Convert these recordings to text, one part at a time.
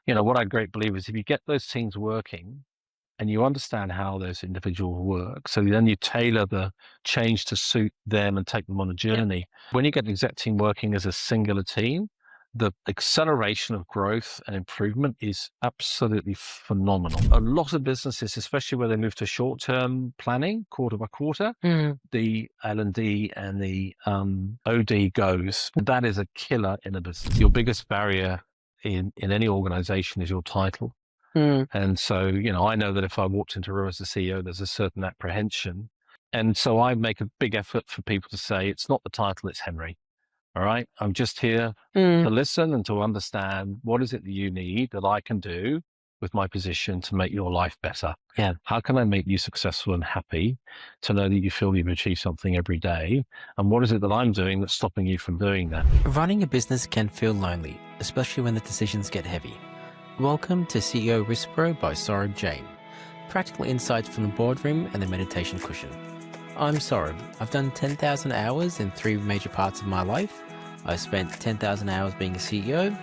what I great believe is if you get those teams working and you understand how those individuals work, so then you tailor the change to suit them and take them on a Yep. journey. When you get the exec team working as a singular team, the acceleration of growth and improvement is absolutely phenomenal. A lot of businesses, especially where they move to short-term planning, quarter by quarter, Mm. the L&D and the OD goes. That is a killer in a business. Your biggest barrier in any organization is your title. Mm. And so, I know that if I walked into a room as the CEO, there's a certain apprehension. And so I make a big effort for people to say, it's not the title, it's Henry. All right. I'm just here to Mm. listen and to understand what is it that you need that I can do with my position to make your life better. Yeah. How can I make you successful and happy to know that you feel you've achieved something every day? And what is it that I'm doing that's stopping you from doing that? Running a business can feel lonely, especially when the decisions get heavy. Welcome to CEO Whisperer by Saurabh Jain. Practical insights from the boardroom and the meditation cushion. I'm Saurabh. I've done 10,000 hours in 3 major parts of my life. I've spent 10,000 hours being a CEO,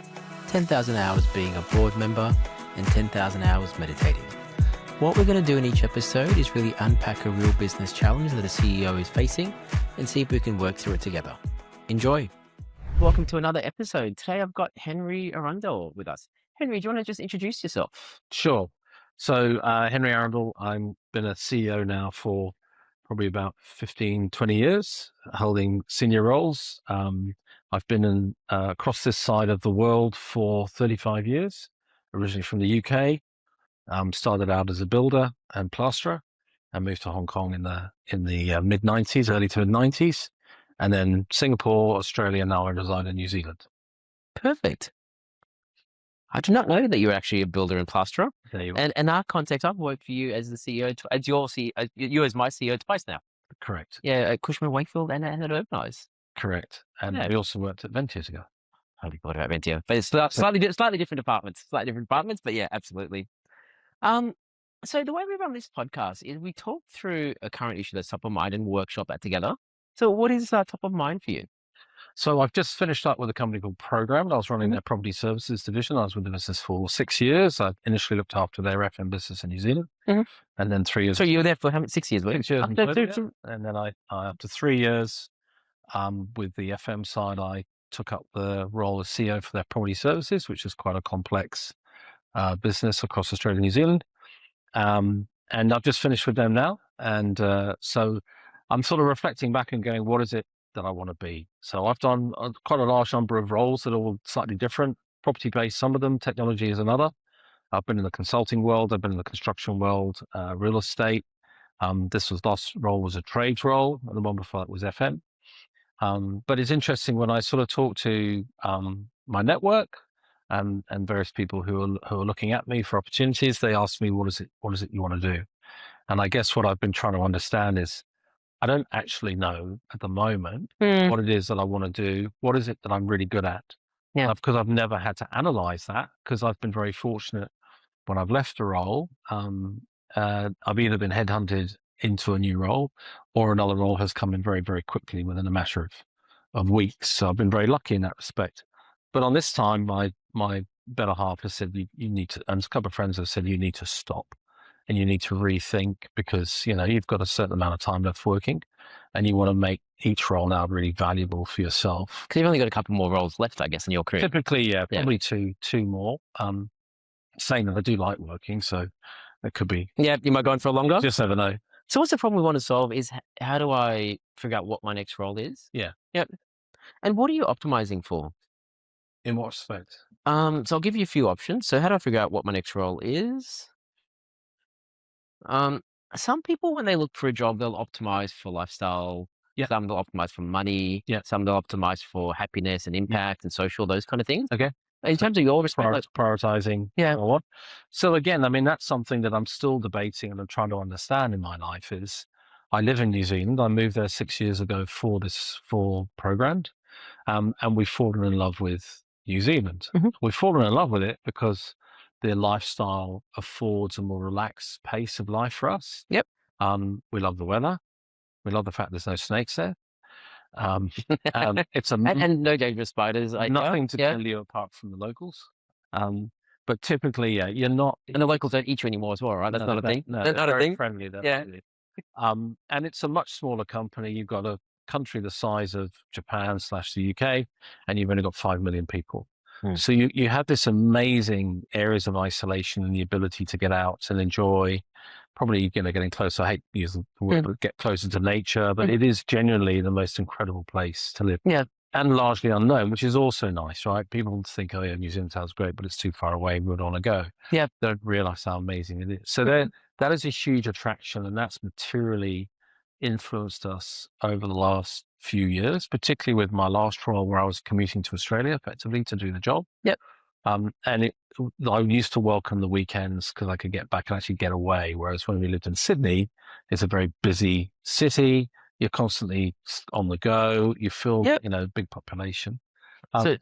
10,000 hours being a board member, and 10,000 hours meditating. What we're going to do in each episode is really unpack a real business challenge that a CEO is facing and see if we can work through it together. Enjoy. Welcome to another episode. Today I've got Henry Arundel with us. Henry, do you want to just introduce yourself? Sure. So, Henry Arundel, I've been a CEO now for probably about 15, 20 years, holding senior roles. I've been across this side of the world for 35 years, originally from the UK. Started out as a builder and plasterer and moved to Hong Kong in the mid 90s, early to mid 90s. And then Singapore, Australia, now I reside in New Zealand. Perfect. I did not know that you were actually a builder and plasterer. There you are. And in our context, I've worked for you as the CEO, as your CEO, you as my CEO twice now. Correct. Yeah, at Cushman Wakefield and at Urbanize. Correct. And Yeah. we also worked at Vent years ago. Totally forgot about Ventia, but it's slightly different departments, but yeah, absolutely. So the way we run this podcast is we talk through a current issue that's top of mind and workshop that together. So what is top of mind for you? So I've just finished up with a company called Program. I was running their property services division. I was with the business for 6 years. I initially looked after their FM business in New Zealand, Mhm. and then 3 years. So you were there for how many, 6 years, were you? 6 years, in So- total, so- yeah. And then after 3 years, with the FM side, I took up the role as CEO for their property services, which is quite a complex business across Australia and New Zealand. And I've just finished with them now, and so I'm sort of reflecting back and going, what is it that I want to be? So I've done quite a large number of roles that are all slightly different, property-based, some of them, technology is another. I've been in the consulting world, I've been in the construction world, real estate. This last role was a trades role, and the one before that was FM. But it's interesting when I sort of talk to my network and various people who are looking at me for opportunities, they ask me, what is it you want to do? And I guess what I've been trying to understand is I don't actually know at the moment Hmm. what it is that I want to do. What is it that I'm really good at? Yeah. Because I've never had to analyze that, because I've been very fortunate when I've left a role. I've either been headhunted into a new role or another role has come in very, very quickly within a matter of weeks. So I've been very lucky in that respect. But on this time, my better half has said, you need to, and a couple of friends have said, you need to stop and you need to rethink, because, you've got a certain amount of time left working and you want to make each role now really valuable for yourself. Because you've only got a couple more roles left, I guess, in your career. Typically, yeah, probably two more. Saying that I do like working, so it could be. Yeah, you might go on for longer. Just never know. So what's the problem we want to solve is how do I figure out what my next role is? Yeah. Yep. And what are you optimizing for? In what respect? So I'll give you a few options. So how do I figure out what my next role is? Some people, when they look for a job, they'll optimize for lifestyle. Yeah. Some they'll optimize for money. Yeah. Some they'll optimize for happiness and impact and social, those kind of things. Okay. In terms of your respect, Prioritizing. Yeah. Or what? So again, I mean, that's something that I'm still debating and I'm trying to understand in my life is I live in New Zealand. I moved there 6 years ago for Program. And we've fallen in love with New Zealand. Mhm. We've fallen in love with it because their lifestyle affords a more relaxed pace of life for us. Yep. We love the weather. We love the fact there's no snakes there. It's and no dangerous spiders. nothing to tell you apart from the locals. But typically, yeah, you're not. And the locals don't eat you anymore as well, right? That's not a thing. No, That's they're not a very thing. friendly. Yeah. And it's a much smaller company. You've got a country the size of Japan slash the UK, and you've only got 5 million people. So you have this amazing areas of isolation and the ability to get out and enjoy. Probably, getting closer. I hate using the word, but get closer to nature. But it is genuinely the most incredible place to live. Yeah. And largely unknown, which is also nice, right? People think, oh yeah, New Zealand sounds great, but it's too far away. We don't want to go. Yeah. Don't realize how amazing it is. So that is a huge attraction, and that's materially influenced us over the last few years, particularly with my last role where I was commuting to Australia effectively to do the job. Yep. And I used to welcome the weekends because I could get back and actually get away. Whereas when we lived in Sydney, it's a very busy city. You're constantly on the go. You feel, big population.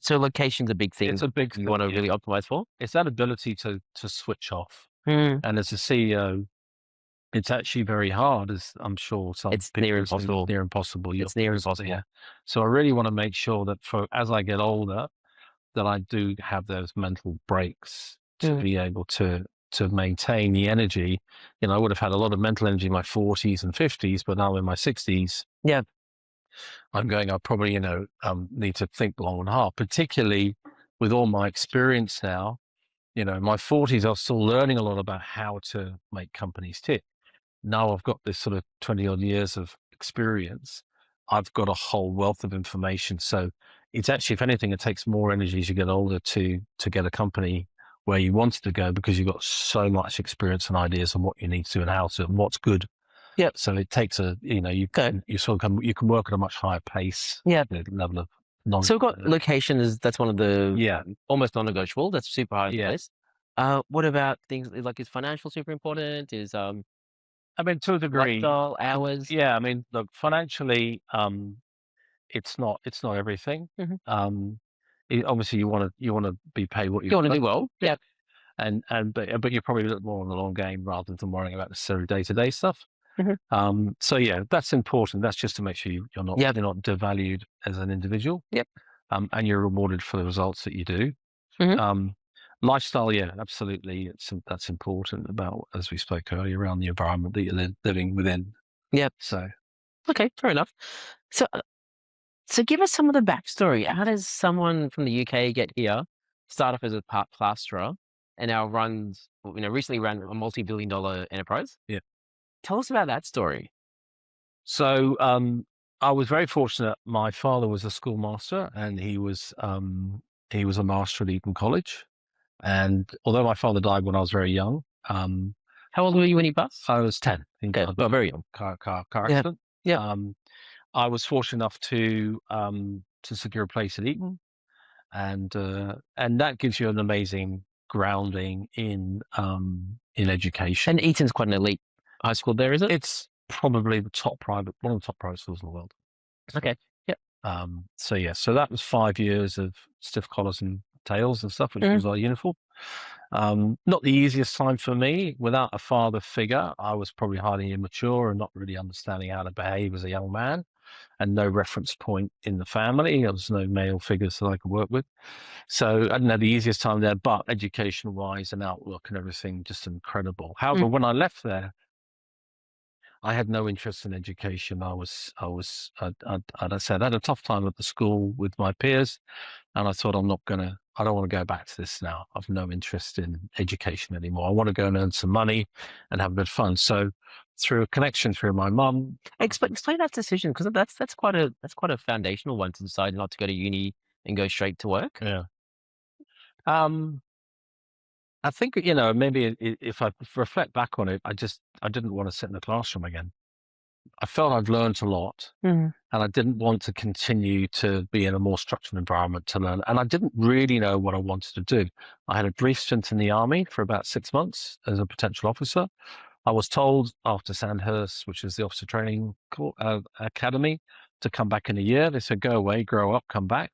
So location's a big thing. It's a big thing you want to really optimize for. It's that ability to switch off. And as a CEO, it's actually very hard, as I'm sure It's near impossible. Near impossible. It's near impossible. Yeah. So I really want to make sure that as I get older, that I do have those mental breaks to be able to maintain the energy. I would have had a lot of mental energy in my 40s and 50s, but now in my 60s, yeah, I'm going, I probably, need to think long and hard, particularly with all my experience now. In my 40s, I was still learning a lot about how to make companies tick. Now I've got this sort of 20 odd years of experience. I've got a whole wealth of information. So it's actually, if anything, it takes more energy as you get older to get a company where you want it to go, because you've got so much experience and ideas on what you need to do and how to, and what's good. Yeah. So it takes you can work at a much higher pace. Yeah. Level of knowledge. So we've got location that's one of the almost non-negotiable. That's super high on the list. What about things like, is financial super important? Is I mean, to a degree, lifestyle, hours. Yeah, I mean, look, financially, it's not everything. Obviously, you want to be paid what you want to do well. Yeah, but you're probably a little more on the long game rather than worrying about necessarily day-to-day stuff. So yeah, that's important. That's just to make sure you're not devalued as an individual. Yep. And you're rewarded for the results that you do. Lifestyle, yeah, absolutely. That's important, about, as we spoke earlier, around the environment that you're living within. Yep. So, okay, fair enough. So give us some of the backstory. How does someone from the UK get here, start off as a plasterer, and now recently ran a multi-billion-dollar enterprise? Yeah. Tell us about that story. So I was very fortunate. My father was a schoolmaster, and he was a master at Eton College. And although my father died when I was very young, how old were you when he passed? I was 10. Okay, well, very young. Car accident. Yeah. I was fortunate enough to secure a place at Eton, and that gives you an amazing grounding in education. And Eton's quite an elite high school there, is it? It's probably one of the top private schools in the world. Okay. Yeah. So that was 5 years of stiff collars and tails and stuff, which was our uniform. Not the easiest time for me. Without a father figure, I was probably highly immature and not really understanding how to behave as a young man, and no reference point in the family. There was no male figures that I could work with. So I didn't have the easiest time there, but education-wise and outlook and everything, just incredible. However, when I left there, I had no interest in education. I had a tough time at the school with my peers, and I thought, I don't want to go back to this now. I've no interest in education anymore. I want to go and earn some money and have a bit of fun. So through a connection through my mum. Explain that decision, because that's quite a foundational one, to decide not to go to uni and go straight to work. Yeah. I think, maybe if I reflect back on it, I didn't want to sit in the classroom again. I felt I'd learned a lot, and I didn't want to continue to be in a more structured environment to learn. And I didn't really know what I wanted to do. I had a brief stint in the army for about 6 months as a potential officer. I was told after Sandhurst, which is the officer training academy, to come back in a year. They said, go away, grow up, come back.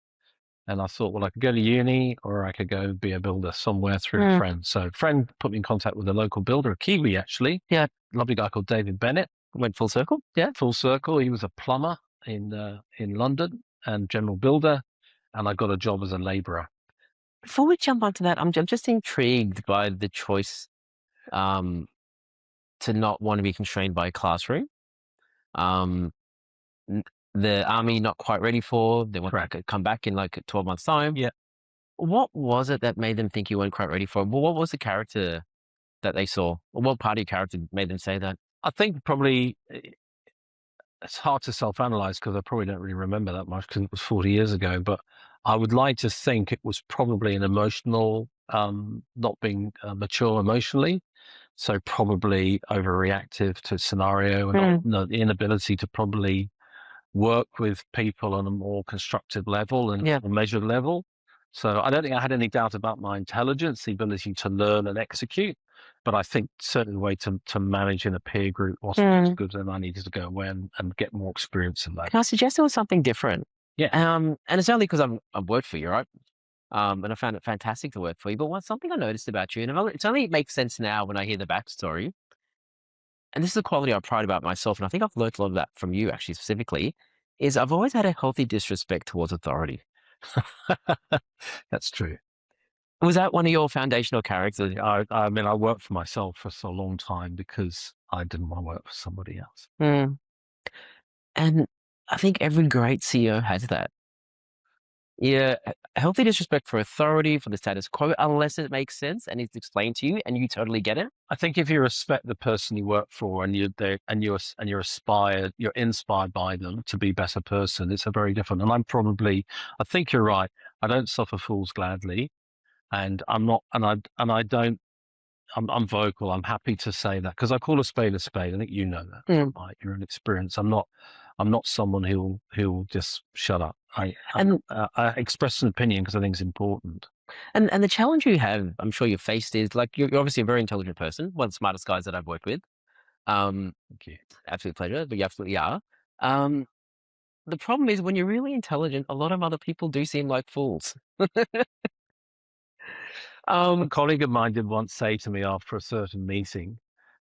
And I thought, well, I could go to uni, or I could go be a builder somewhere through a friend. So a friend put me in contact with a local builder, a Kiwi actually. Yeah. Lovely guy called David Bennett. Went full circle. Yeah. Full circle. He was a plumber in London and general builder. And I got a job as a labourer. Before we jump onto that, I'm just intrigued by the choice um, to not want to be constrained by a classroom. Um, n- the army not quite ready for. They want Correct. to come back in like 12 months' time. Yeah. What was it that made them think you weren't quite ready for it? Well, what was the character that they saw? Or what part of your character made them say that? I think probably it's hard to self-analyze because I probably don't really remember that much because it was 40 years ago. But I would like to think it was probably an emotional, not being mature emotionally. So probably overreactive to scenario and the inability to probably work with people on a more constructive level and Yeah. a measured level. So I don't think I had any doubt about my intelligence, the ability to learn and execute. But I think certainly the way to manage in a peer group wasn't as good, and I needed to go away and get more experience in that. Can I suggest there was something different? Yeah. And it's only because I've worked for you, right? And I found it fantastic to work for you. But what's something I noticed about you, and it's only makes sense now when I hear the backstory. And this is a quality I pride about myself, and I think I've learned a lot of that from you, actually, specifically, is I've always had a healthy disrespect towards authority. That's true. Was that one of your foundational characters? I mean, I worked for myself for so long time because I didn't want to work for somebody else. And I think every great CEO has that. Yeah, healthy disrespect for authority, for the status quo, unless it makes sense and it's explained to you and you totally get it. I think if you respect the person you work for and you're inspired by them to be a better person, it's a very different. And I think you're right. I don't suffer fools gladly, and I'm not, and I don't. I'm vocal. I'm happy to say that because I call a spade a spade. I think you know that, right? You're an experience. I'm not someone who'll just shut up. I express an opinion because I think it's important. And the challenge you have, I'm sure you faced, is like you're obviously a very intelligent person, one of the smartest guys that I've worked with. Thank you. Absolute pleasure, but you absolutely are. Um, the problem is when you're really intelligent, a lot of other people do seem like fools. A colleague of mine did once say to me after a certain meeting,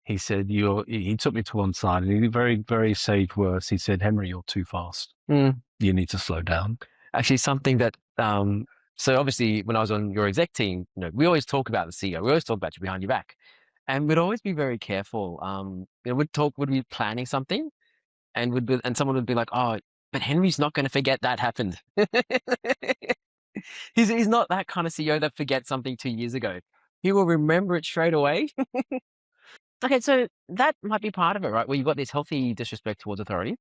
he said, he took me to one side and he very, very sage words. He said, Henry, you're too fast. You need to slow down. Actually, something that, so obviously when I was on your exec team, we always talk about the CEO, we always talk about you behind your back, and we'd always be very careful. We'd be planning something and someone would be like, oh, but Henry's not going to forget that happened. He's not that kind of CEO that forgets something 2 years ago. He will remember it straight away. Okay, so that might be part of it, right? Where you've got this healthy disrespect towards authority,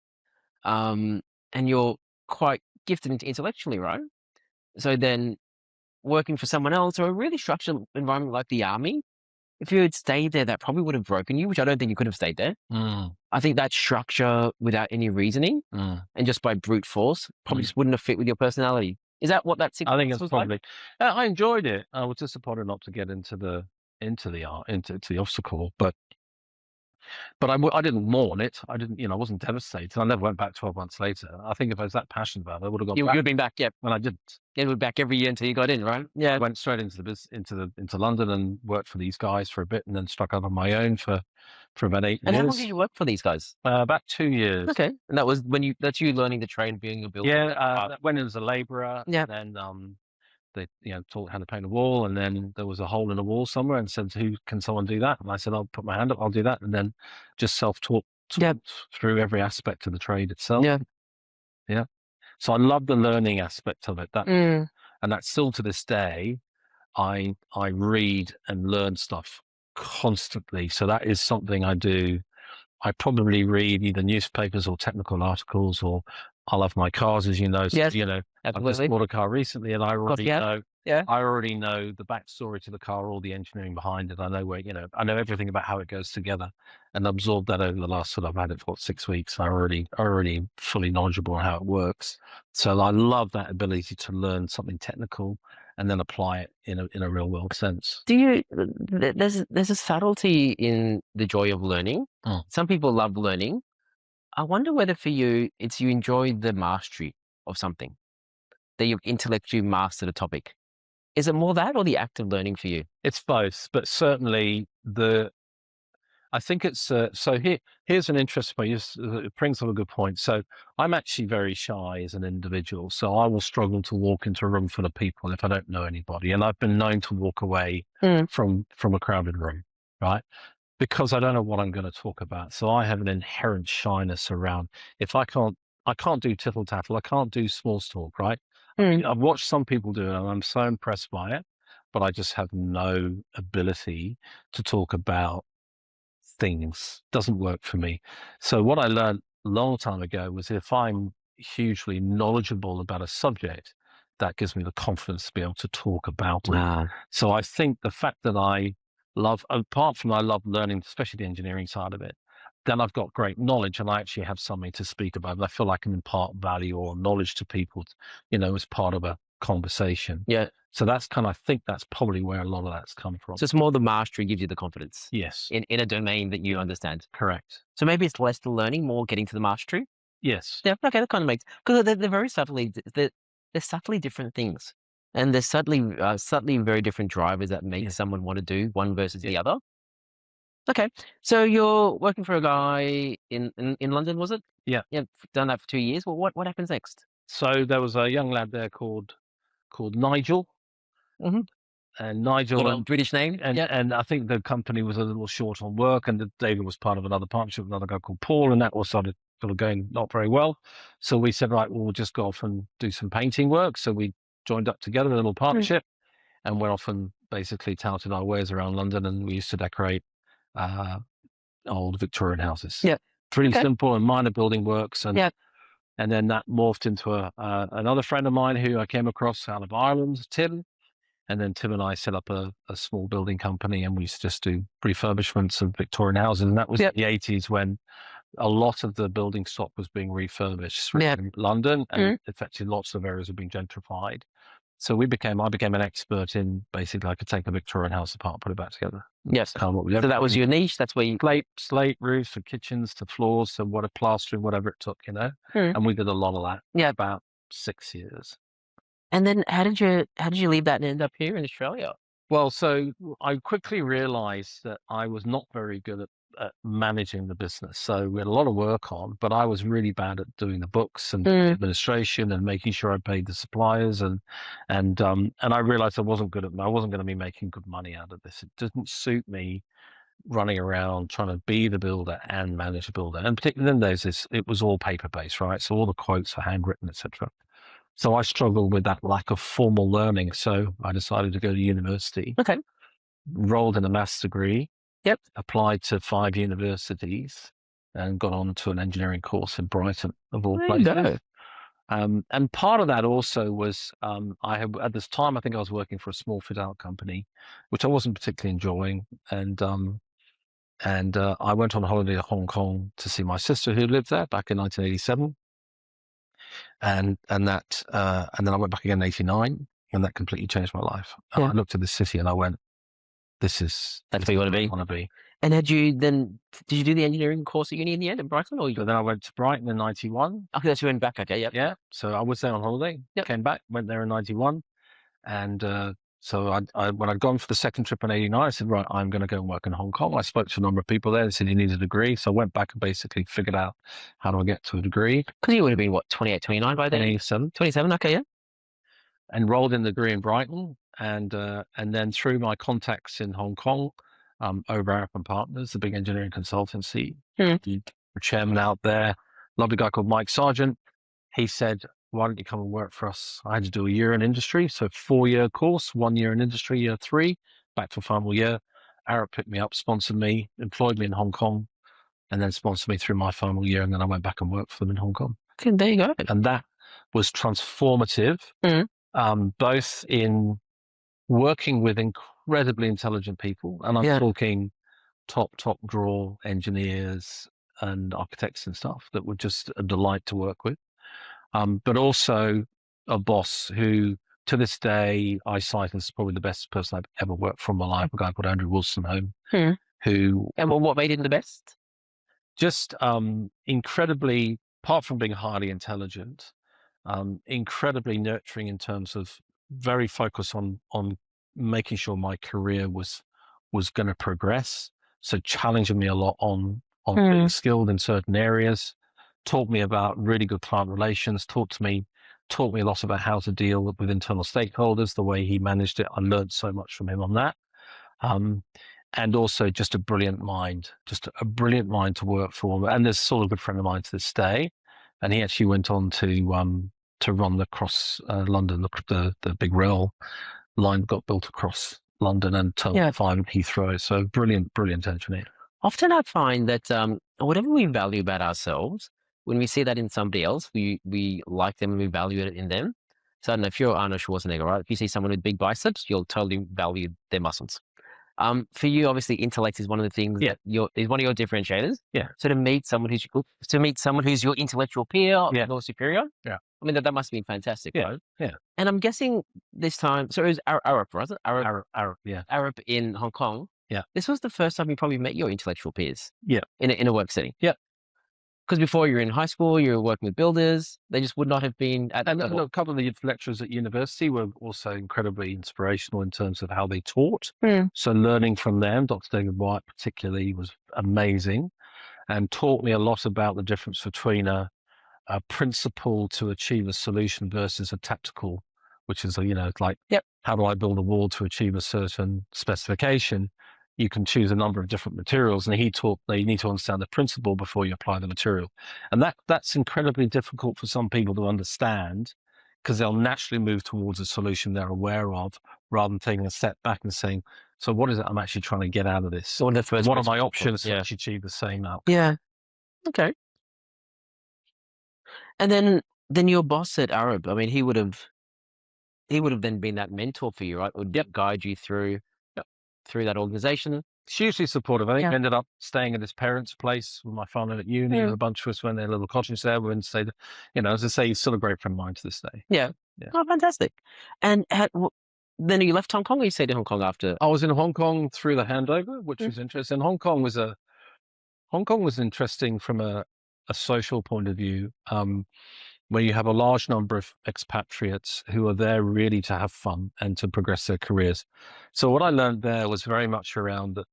and you're quite gifted intellectually, right? So then working for someone else or a really structured environment like the army, if you had stayed there, that probably would have broken you, which I don't think you could have stayed there. I think that structure without any reasoning and just by brute force probably just wouldn't have fit with your personality. Is that what that I think was it's like? probably. I enjoyed it. I was disappointed not to get into the obstacle, but I didn't mourn it. I didn't, I wasn't devastated. I never went back 12 months later. I think if I was that passionate about it, I would have gone You back. would have been back, yeah. And I didn't. You were back every year until you got in, right? I Yeah. went straight into London and worked for these guys for a bit, and then struck out on my own for about 8 And years. how long did you work for these guys? About 2 years. Okay. And that was that's you learning the trade, being a builder. Yeah, went in as a labourer. Yeah. Then they taught how to paint a wall, and then there was a hole in a wall somewhere, and said, "Who can someone do that?" And I said, "I'll put my hand up. I'll do that." And then just self-taught through every aspect of the trade itself. Yeah. So I love the learning aspect of it. And that's still to this day. I read and learn stuff constantly. So that is something I do. I probably read either newspapers or technical articles, or I love my cars, as you know. So, Yes, I've just bought a car recently, and I already know. Yeah. I already know the backstory to the car, all the engineering behind it. I know I know everything about how it goes together, and absorbed that over the last I've had it for 6 weeks. I already fully knowledgeable on how it works. So I love that ability to learn something technical and then apply it in a real world sense. There's a subtlety in the joy of learning. Some people love learning. I wonder whether for you, you enjoy the mastery of something, that you've intellectually mastered a topic. Is it more that or the act of learning for you? It's both, but certainly I think it's so here's an interesting point. It brings up a good point. So I'm actually very shy as an individual, so I will struggle to walk into a room full of people if I don't know anybody, and I've been known to walk away Mm. from a crowded room, right? Because I don't know what I'm going to talk about. So I have an inherent shyness around if I can't do tittle tattle, I can't do small talk, right? Mm. I've watched some people do it and I'm so impressed by it, but I just have no ability to talk about things. Doesn't work for me. So what I learned a long time ago was if I'm hugely knowledgeable about a subject, that gives me the confidence to be able to talk about it. Ah, So I think the fact that I love, apart from I love learning, especially the engineering side of it, then I've got great knowledge and I actually have something to speak about. I feel I can impart value or knowledge to people, as part of a conversation. yeah. So that's I think that's probably where a lot of that's come from. So it's more the mastery gives you the confidence Yes, in a domain that you understand. correct. So maybe it's less the learning, more getting to the mastery. Yes. Yeah, okay, that kind of makes because they're very subtly they're subtly different things, and they're subtly very different drivers that make Yeah. someone want to do one versus the Yeah. other. Okay, so you're working for a guy in London, was it? Yeah. Yeah, done that for 2 years. Well, what happens next? So there was a young lad there called Nigel, Mm-hmm. and Good Nigel old British name. and Yep. and I think the company was a little short on work, and David was part of another partnership with another guy called Paul, and that was sort of going not very well. So we said, right, well, we'll just go off and do some painting work. So we joined up together, a little Mm. partnership, and went off and basically touted our wares around London, and we used to decorate uh, old Victorian houses. Yeah. Pretty Okay. simple and minor building works, Yeah. and then that morphed into another friend of mine who I came across out of Ireland, Tim. And then Tim and I set up a small building company, and we used to just do refurbishments of Victorian houses. And that was Yep. in the 80s when a lot of the building stock was being refurbished Yeah. in London, and Mm. effectively lots of areas were being gentrified. So I became an expert in basically I could take a Victorian house apart, put it back together. Yes. Kind of what we So that was your niche. That's where you. slate roofs for kitchens to floors to what a plastering, whatever it took, Mm. And we did a lot of that. Yeah. About 6 years. And then how did you leave that and end up here in Australia? Well, so I quickly realized that I was not very good at managing the business. So we had a lot of work on, but I was really bad at doing the books and Mm. administration and making sure I paid the suppliers and I realized I wasn't I wasn't going to be making good money out of this. It didn't suit me running around trying to be the builder and manage the builder. And particularly in those days, it was all paper based, right? So all the quotes were handwritten, etc. So I struggled with that lack of formal learning. So I decided to go to university, Okay. enrolled in a maths degree, Yep. applied to 5 universities, and got on to an engineering course in Brighton, of all There you places. go. And part of that also was at this time I think I was working for a small fit out company, which I wasn't particularly enjoying, and I went on holiday to Hong Kong to see my sister who lived there back in 1987. And then I went back again in '89, and that completely changed my life. And Yeah. I looked at the city and I went, That's where you want to be. I want to be. And did you do the engineering course at uni in the end in Brighton, or you? So then I went to Brighton in '91. Okay, that's you went back. Okay, yep. Yeah. So I was there on holiday, Yep. came back, went there in '91. And so when I'd gone for the second trip in '89, I said, right, I'm going to go and work in Hong Kong. I spoke to a number of people there. They said you need a degree. So I went back and basically figured out how do I get to a degree. Because you would have been, what, 28, 29 by then? 27. 27, okay, yeah. Enrolled in the degree in Brighton, and then through my contacts in Hong Kong, over Arup Partners, the big engineering consultancy, the chairman out there, lovely guy called Mike Sargent. He said, "Why don't you come and work for us?" I had to do a year in industry, so 4-year course, 1 year in industry, year 3, back to final year. Arup picked me up, sponsored me, employed me in Hong Kong, and then sponsored me through my final year, and then I went back and worked for them in Hong Kong. Okay, there you go. And that was transformative. Both in working with incredibly intelligent people, and I'm talking top drawer engineers and architects and stuff that were just a delight to work with. But also a boss who, to this day, I cite as probably the best person I've ever worked for in my life, a guy called Andrew Wilson-Home, who... And what made him the best? Just incredibly, apart from being highly intelligent, incredibly nurturing in terms of very focused on making sure my career was going to progress. So challenging me a lot on being skilled in certain areas, taught me about really good client relations, taught me a lot about how to deal with internal stakeholders, the way he managed it. I learned so much from him on that. And also just a brilliant mind to work for. And there's sort of a good friend of mine to this day. And he actually went on to run the cross London, the big rail line got built across London and Terminal 5 and Heathrow. So brilliant engineer. Often I find that whatever we value about ourselves, when we see that in somebody else, we like them and we value it in them. So I don't know, if you're Arnold Schwarzenegger, right? If you see someone with big biceps, you'll totally value their muscles. For you, obviously, intellect is one of the things that is one of your differentiators. Yeah. So to meet someone who's your intellectual peer or superior, I mean that must have been fantastic, right? Yeah. And I'm guessing this time, so it was Arup, was it? Arup, yeah. Arup in Hong Kong. Yeah. This was the first time you probably met your intellectual peers. Yeah. In a work setting. Yeah. Because before you were in high school, you were working with builders. They just would not have been at that level. A couple of the lecturers at university were also incredibly inspirational in terms of how they taught. So learning from them, Dr. David White particularly was amazing and taught me a lot about the difference between a principle to achieve a solution versus a tactical, which is, like, how do I build a wall to achieve a certain specification? You can choose a number of different materials, and he taught that you need to understand the principle before you apply the material. And that's incredibly difficult for some people to understand, because they'll naturally move towards a solution they're aware of, rather than taking a step back and saying, so what is it I'm actually trying to get out of this? So what are my options to actually achieve the same outcome? Yeah. Okay. And then your boss at Arab, I mean, he would have then been that mentor for you, right? Would guide you through that organization. Hugely supportive. I think I ended up staying at his parents' place with my family at uni, and a bunch of us went their little cottage there. We went to stay, as I say, he's still a great friend of mine to this day. Yeah. Oh, fantastic. And then you left Hong Kong, or you stayed in Hong Kong after? I was in Hong Kong through the handover, which was interesting. Hong Kong was interesting from a social point of view, where you have a large number of expatriates who are there really to have fun and to progress their careers. So what I learned there was very much around that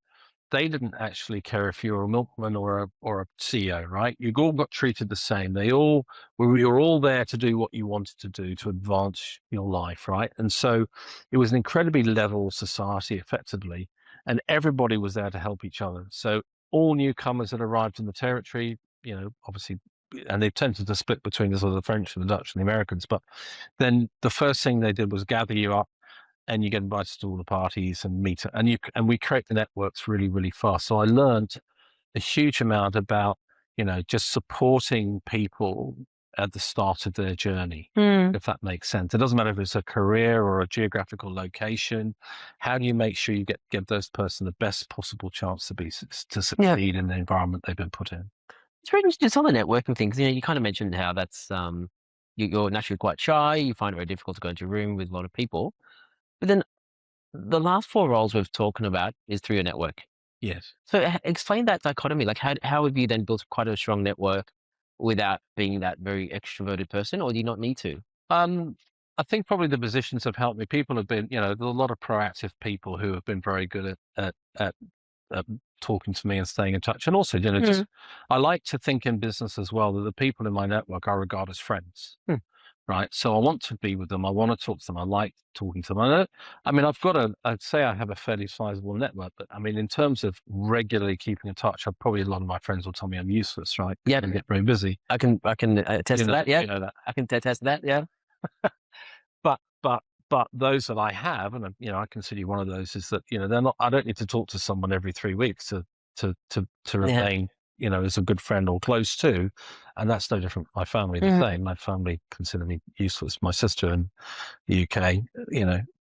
they didn't actually care if you were a milkman or a CEO, right? You all got treated the same. We were all there to do what you wanted to do to advance your life, right? And so it was an incredibly level society, effectively, and everybody was there to help each other. So all newcomers that arrived in the territory, obviously, and they tended to split between the sort of the French and the Dutch and the Americans, but then the first thing they did was gather you up, and you get invited to all the parties and meet, and we create the networks really, really fast. So I learned a huge amount about, just supporting people at the start of their journey, if that makes sense. It doesn't matter if it's a career or a geographical location. How do you make sure you give those person the best possible chance to succeed in the environment they've been put in? It's very interesting. Just on the networking things, you kind of mentioned how that's you're naturally quite shy. You find it very difficult to go into a room with a lot of people. But then the last 4 roles we've talking about is through your network. Yes. So explain that dichotomy. Like how have you then built quite a strong network without being that very extroverted person, or do you not need to? I think probably the positions have helped me. People have been, there's a lot of proactive people who have been very good at talking to me and staying in touch. And also, just I like to think in business as well that the people in my network I regard as friends. Right. So I want to be with them. I want to talk to them. I like talking to them. I'd say I have a fairly sizable network, but I mean, in terms of regularly keeping in touch, probably a lot of my friends will tell me I'm useless, right? Yeah. I get very busy. I can attest to that. Yeah. That. I can attest to that. Yeah. But those that I have, and I consider you one of those, is that, they're not, I don't need to talk to someone every 3 weeks to remain, as a good friend or close to, and that's no different. My family, the same. My family consider me useless. My sister in the UK,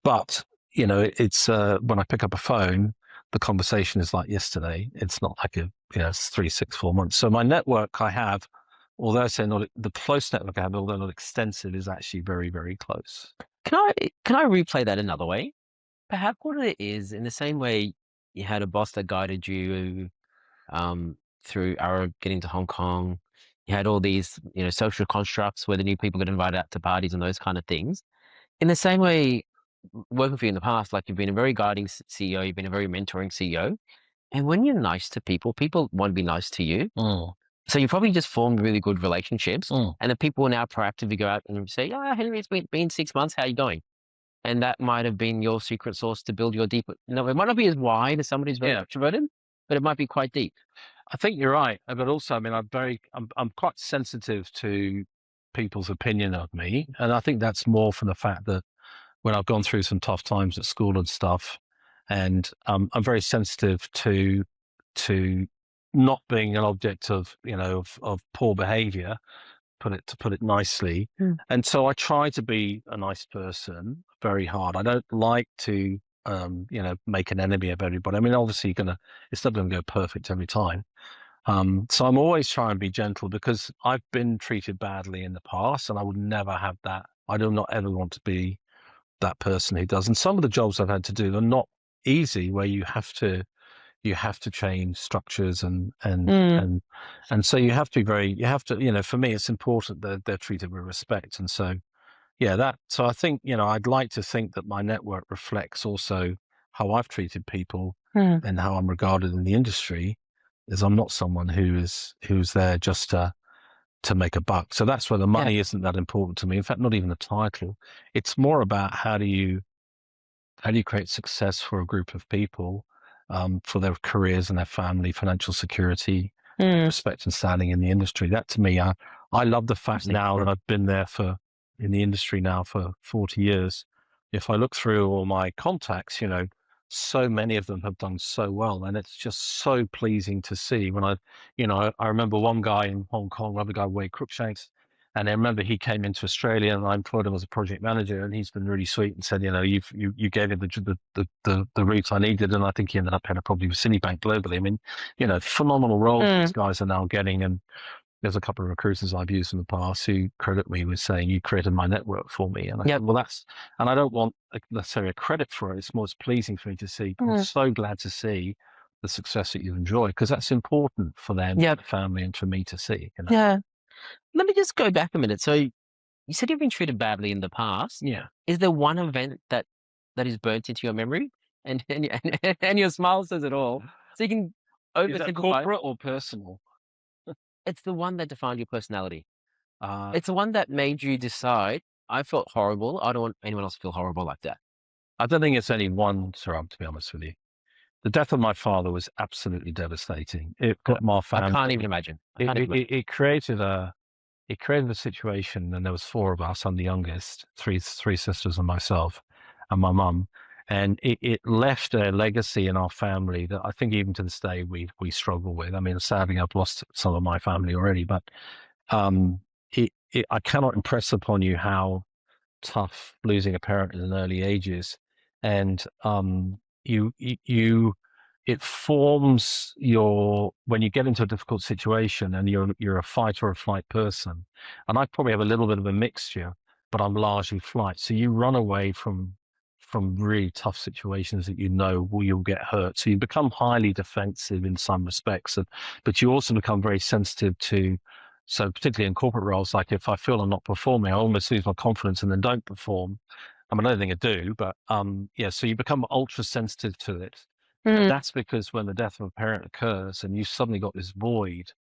but it's when I pick up a phone, the conversation is like yesterday. It's not like it's 3, 6, 4 months. So my network I have, although I say not the close network I have, although not extensive, is actually very, very close. Can I replay that another way? Perhaps what it is, in the same way you had a boss that guided you through Arab getting to Hong Kong. You had all these, social constructs where the new people get invited out to parties and those kind of things. In the same way, working for you in the past, like you've been a very guiding CEO, you've been a very mentoring CEO. And when you're nice to people, people want to be nice to you. Mm, So you probably just formed really good relationships, mm. and the people will now proactively go out and say, "Oh, Henry, it's been 6 months. How you going?" And that might have been your secret sauce to build your deeper. No, it might not be as wide as somebody who's very Yeah, extroverted, but it might be quite deep. I think you're right. But also, I mean, I'm quite sensitive to people's opinion of me. And I think that's more from the fact that when I've gone through some tough times at school and stuff, and I'm very sensitive to not being an object of, of poor behavior, to put it nicely. Mm. And so I try to be a nice person very hard. I don't like to, make an enemy of everybody. I mean, obviously, it's not going to go perfect every time. So I'm always trying to be gentle because I've been treated badly in the past, and I would never have that. I do not ever want to be that person who does. And some of the jobs I've had to do are not easy, where you have to change structures and so for me it's important that they're treated with respect. And so so I think, I'd like to think that my network reflects also how I've treated people and how I'm regarded in the industry, is I'm not someone who's there just to make a buck. So that's where the money isn't that important to me. In fact, not even the title. It's more about how do you create success for a group of people, for their careers and their family, financial security, respect and standing in the industry. That to me, I love the fact now that I've been in the industry now for 40 years. If I look through all my contacts, so many of them have done so well, and it's just so pleasing to see. I remember one guy in Hong Kong, another guy, Wade Cruikshanks, and I remember he came into Australia, and I employed him as a project manager, and he's been really sweet and said, you gave him the route I needed, and I think he ended up head probably with Citibank globally. I mean, phenomenal roles these guys are now getting, and there's a couple of recruiters I've used in the past who credit me with saying, you created my network for me. And I said, well, and I don't want necessarily a credit for it. It's more, it's pleasing for me to see. I'm so glad to see the success that you enjoy, because that's important for them, for the family, and for me to see. Yeah. Let me just go back a minute. So you said you've been treated badly in the past. Yeah. Is there one event that is burnt into your memory, and and your smile says it all? So you can Is that oversimplify. corporate or personal? It's the one that defined your personality. It's the one that made you decide, I felt horrible. I don't want anyone else to feel horrible like that. I don't think it's any one, Saurabh, to be honest with you. The death of my father was absolutely devastating. It got my family. I can't even imagine. It created a situation, and there was four of us. I'm the youngest, three sisters and myself, and my mum. And it left a legacy in our family that I think even to this day we struggle with. I mean, sadly, I've lost some of my family already, but I cannot impress upon you how tough losing a parent in early ages. And it forms when you get into a difficult situation, and you're a fight or a flight person. And I probably have a little bit of a mixture, but I'm largely flight. So you run away from really tough situations that you'll get hurt. So you become highly defensive in some respects, but you also become very sensitive to. So particularly in corporate roles, like if I feel I'm not performing, I almost lose my confidence and then don't perform. I mean, I don't think I do, but so you become ultra sensitive to it. And that's because when the death of a parent occurs and you suddenly got this void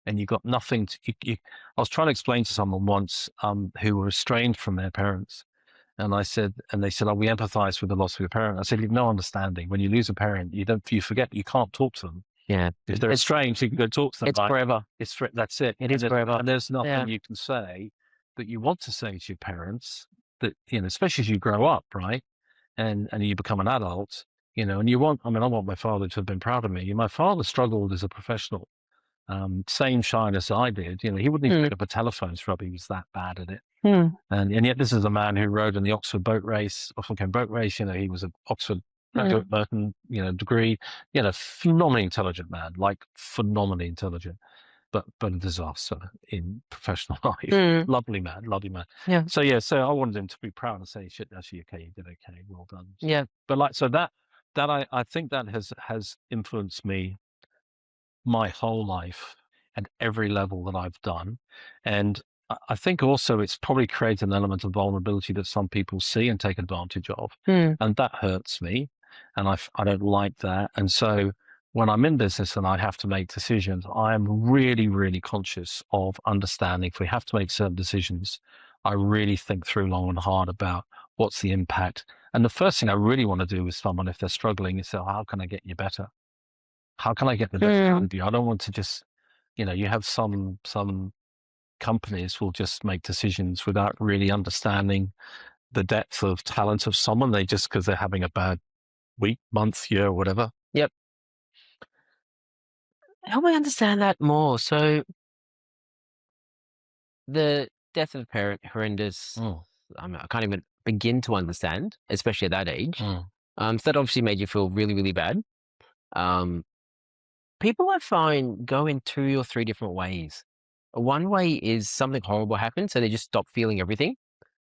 and you've got nothing I was trying to explain to someone once who were estranged from their parents. And they said, oh, we empathize with the loss of your parent. I said, you've no understanding. When you lose a parent, you forget, you can't talk to them. Yeah. If they're estranged, you can go talk to them. It's forever. That's it. It is forever. And there's nothing you can say that you want to say to your parents that, especially as you grow up, right? And you become an adult, and I want my father to have been proud of me. My father struggled as a professional, same shine as I did. He wouldn't even pick up a telephone scrub. He was that bad at it. And yet this is a man who rode in the Oxford boat race. He was an Oxford graduate, Merton, degree, phenomenally intelligent man, like phenomenally intelligent, but a disaster in professional life. Lovely man. Yeah. So I wanted him to be proud and say, shit, actually, okay, you did okay, well done. Yeah. But I think that has influenced me my whole life at every level that I've done. And I think also it's probably created an element of vulnerability that some people see and take advantage of. And that hurts me. And I don't like that. And so when I'm in business and I have to make decisions, I am really, really conscious of understanding if we have to make certain decisions, I really think through long and hard about what's the impact. And the first thing I really want to do with someone, if they're struggling, is say, how can I get you better? How can I get the best out Mm. of you? I don't want to just, you have some companies will just make decisions without really understanding the depth of talent of someone. They just, because they're having a bad week, month, year, whatever. Yep. Help me understand that more. So the death of a parent, horrendous. Mm, I can't even begin to understand, especially at that age. mm, So that obviously made you feel really, really bad. Um, People I find go in 2 or 3 different ways. One way is something horrible happens, so they just stop feeling everything.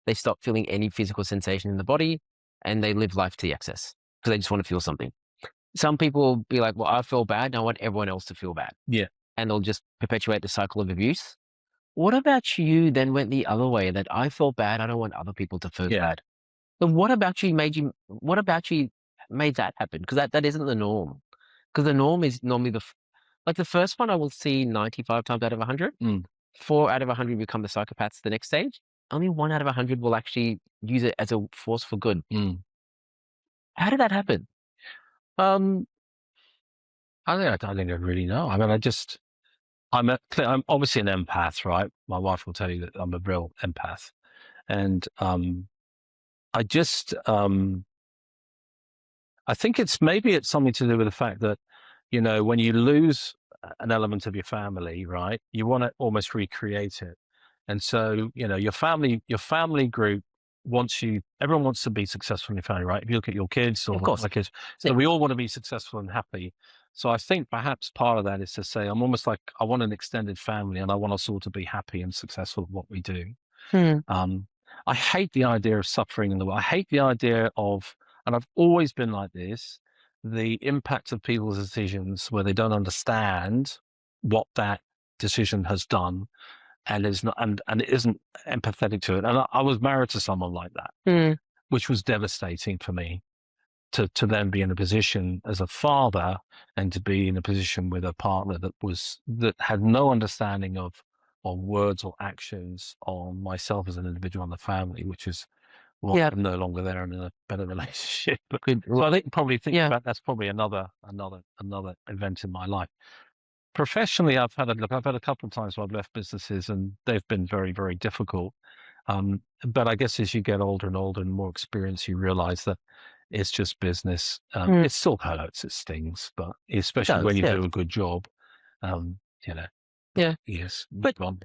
They stop feeling any physical sensation in the body, and they live life to the excess because they just want to feel something. Some people will be like, well, I feel bad, and I want everyone else to feel bad. yeah, And they'll just perpetuate the cycle of abuse. What about you then went the other way that I feel bad, I don't want other people to feel yeah, bad? But what about you made that happen? Because that isn't the norm. Because the norm is normally like the first one I will see 95 times out of 100. mm, 4 out of 100 become the psychopaths the next stage. Only 1 out of 100 will actually use it as a force for good. mm. How did that happen? Um, I think I really know. I mean, I'm obviously an empath, right? My wife will tell you that I'm a real empath, and I just, I think it's something to do with the fact that, when you lose an element of your family, right, you want to almost recreate it. And so, your family group everyone wants to be successful in your family, right? If you look at your kids Of or course. my kids, so Yeah. we all want to be successful and happy. So I think perhaps part of that is to say, I'm almost like, I want an extended family and I want us all to be happy and successful at what we do. Hmm. Um, I hate the idea of suffering in the world. I hate the idea of, and I've always been like this, the impact of people's decisions where they don't understand what that decision has done and is not and it isn't empathetic to it. And I was married to someone like that, Hmm. which was devastating for me to then be in a position as a father and to be in a position with a partner that had no understanding of words or actions on myself as an individual and the family, which is why Yeah. I'm no longer there and in a better relationship. But Good. so I think probably think Yeah. about that's probably another event in my life. Professionally, I've had a couple of times where I've left businesses and they've been very, very difficult. But I guess as you get older and older and more experience, you realize that it's just business. Hmm. It still hurts, it stings, but It especially when does. you Yeah. do a good job, um, you know, Yeah. yes, But move on.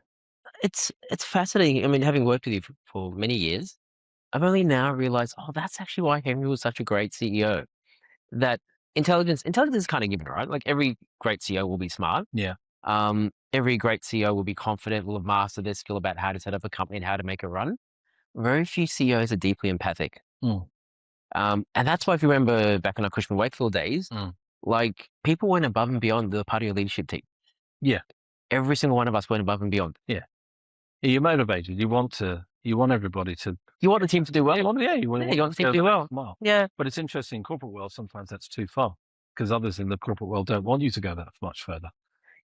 it's fascinating. I mean, having worked with you for many years, I've only now realized, oh, that's actually why Henry was such a great CEO. That intelligence is kind of given, right? Like every great CEO will be smart. Yeah. Every great CEO will be confident, will have mastered their skill about how to set up a company and how to make it run. Very few CEOs are deeply empathic. Mm, And that's why if you remember back in our Cushman Wakefield days, mm. like people went above and beyond the part of your leadership team. Yeah. Every single one of us went above and beyond. Yeah. You're motivated. You want everybody to, You want the team to do well. you want Yeah, you want the team to to go do the well. extra mile. Yeah. But it's interesting in corporate world, sometimes that's too far because others in the corporate world don't want you to go that much further.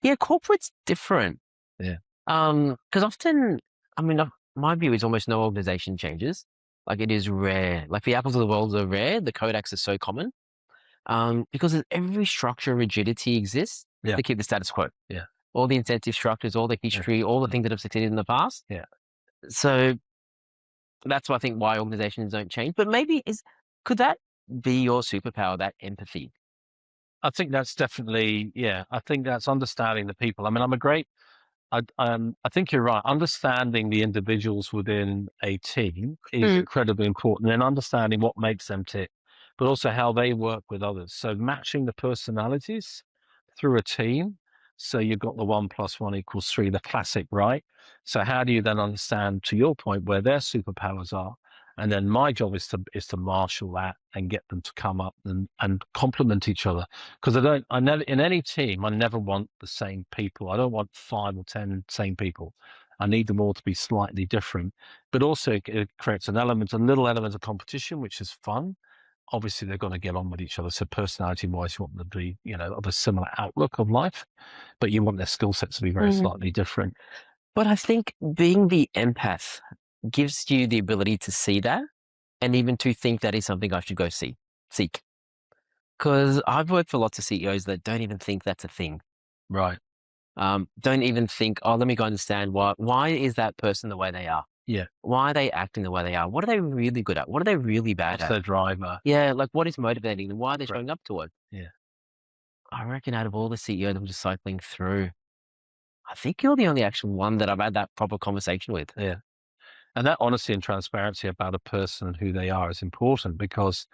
Yeah, corporate's different. Yeah. Because often, I mean, my view is almost no organization changes. Like it is rare. Like the apples of the world are rare. The Kodaks are so common. Because every structure rigidity exists Yeah. to keep the status quo. Yeah. All the incentive structures, all the Yeah. history, all the things that have succeeded in the past. Yeah. So that's why I think why organizations don't change. But could that be your superpower, that empathy? I think that's definitely, yeah, I think that's understanding the people. I mean, I think you're right. Understanding the individuals within a team is Mm. incredibly important, and understanding what makes them tick, but also how they work with others. So matching the personalities through a team. So you've got the 1+1=3, the classic, right? So how do you then understand, to your point, where their superpowers are? And then my job is to marshal that and get them to come up and complement each other. Because I never, in any team, I never want the same people. I don't want 5 or 10 same people. I need them all to be slightly different, but also it creates a little element of competition, which is fun. obviously they're going to get on with each other. So personality-wise, you want them to be, of a similar outlook of life, but you want their skill sets to be very slightly different. But I think being the empath gives you the ability to see that and even to think that is something I should go seek. Because I've worked for lots of CEOs that don't even think that's a thing. Right. Don't even think, oh, let me go understand why is that person the way they are? Yeah. Why are they acting the way they are? What are they really good at? What are they really bad What's at? their driver? Yeah, like what is motivating them? Why are they showing up to it? Yeah. I reckon out of all the CEOs I'm just cycling through, I think you're the only actual one that I've had that proper conversation with. Yeah. And that honesty and transparency about a person and who they are is important, because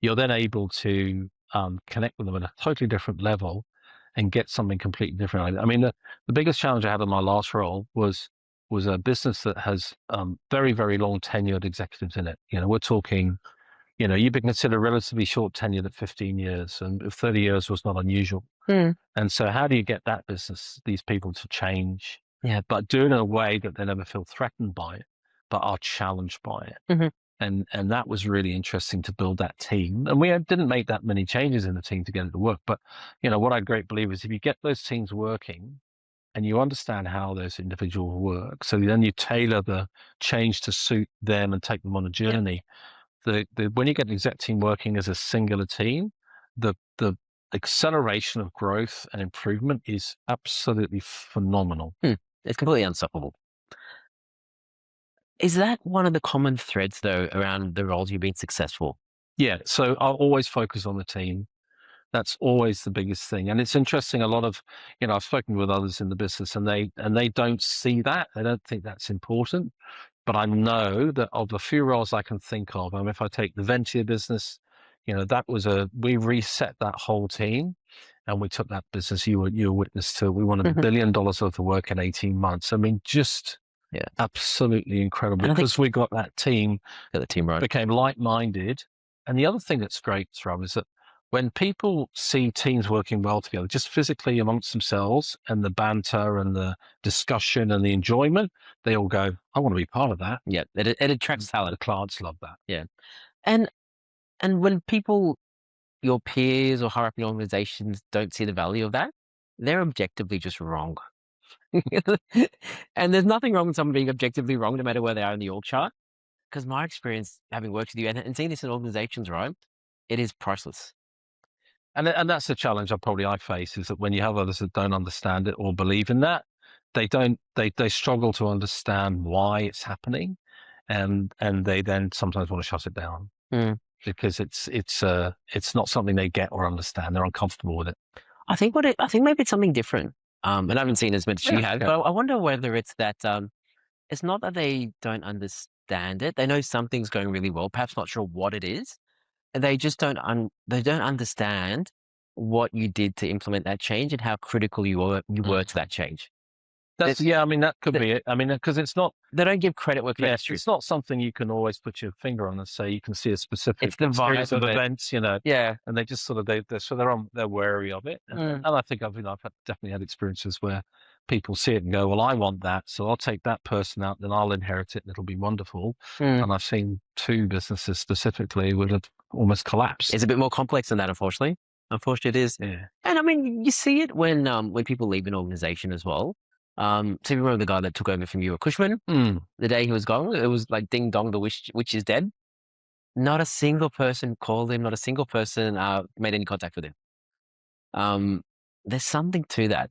you're then able to connect with them at a totally different level and get something completely different. I mean, the biggest challenge I had in my last role was a business that has very, very long tenured executives in it. We're talking, you've been considered relatively short tenured at 15 years, and 30 years was not unusual. And so how do you get that business, these people to change, but do it in a way that they never feel threatened by it, but are challenged by it? And that was really interesting to build that team. And we didn't make that many changes in the team to get it to work. But, what I great believe is if you get those teams working and you understand how those individuals work, so then you tailor the change to suit them and take them on a journey. When you get the exec team working as a singular team, the acceleration of growth and improvement is absolutely phenomenal. It's completely unstoppable. Is that one of the common threads, though, around the roles you've been successful? Yeah. So I'll always focus on the team. That's always the biggest thing. And it's interesting, a lot of, I've spoken with others in the business and they don't see that. They don't think that's important. But I know that of the few roles I can think of, if I take the Ventia business, we reset that whole team and we took that business you were witness to. We won $1 billion worth of work in 18 months. I mean, just absolutely incredible, because we got that team, right, became like-minded. And the other thing that's great, Rob, is that when people see teams working well together, just physically amongst themselves, and the banter and the discussion and the enjoyment, they all go, I want to be part of that. Yeah, it attracts talent. The clients love that. Yeah. And when people, your peers or higher up in organizations, don't see the value of that, they're objectively just wrong. And there's nothing wrong with someone being objectively wrong, no matter where they are in the org chart. Because my experience, having worked with you and seeing this in organizations, right, it is priceless. And that's the challenge I face, is that when you have others that don't understand it or believe in that, they struggle to understand why it's happening, and they then sometimes want to shut it down because it's not something they get or understand. They're uncomfortable with it. I think maybe it's something different. And I haven't seen as much as you have, but I wonder whether it's that it's not that they don't understand it. They know something's going really well, perhaps not sure what it is. And they just don't understand what you did to implement that change and how critical you were to that change. That could be it. I mean, because it's not, they don't give credit where credit's due. It's not something you can always put your finger on and say you can see a specific series of events, and they just sort of they're wary of it. And I think I've definitely had experiences where people see it and go, well, I want that, so I'll take that person out, then I'll inherit it and it'll be wonderful. And I've seen 2 businesses specifically would have almost collapsed. It's a bit more complex than that, unfortunately. Unfortunately, it is. Yeah. And I mean, you see it when people leave an organization as well. So you remember the guy that took over from you at Cushman? The day he was gone, it was like ding dong, the witch is dead. Not a single person called him. Not a single person made any contact with him. There's something to that.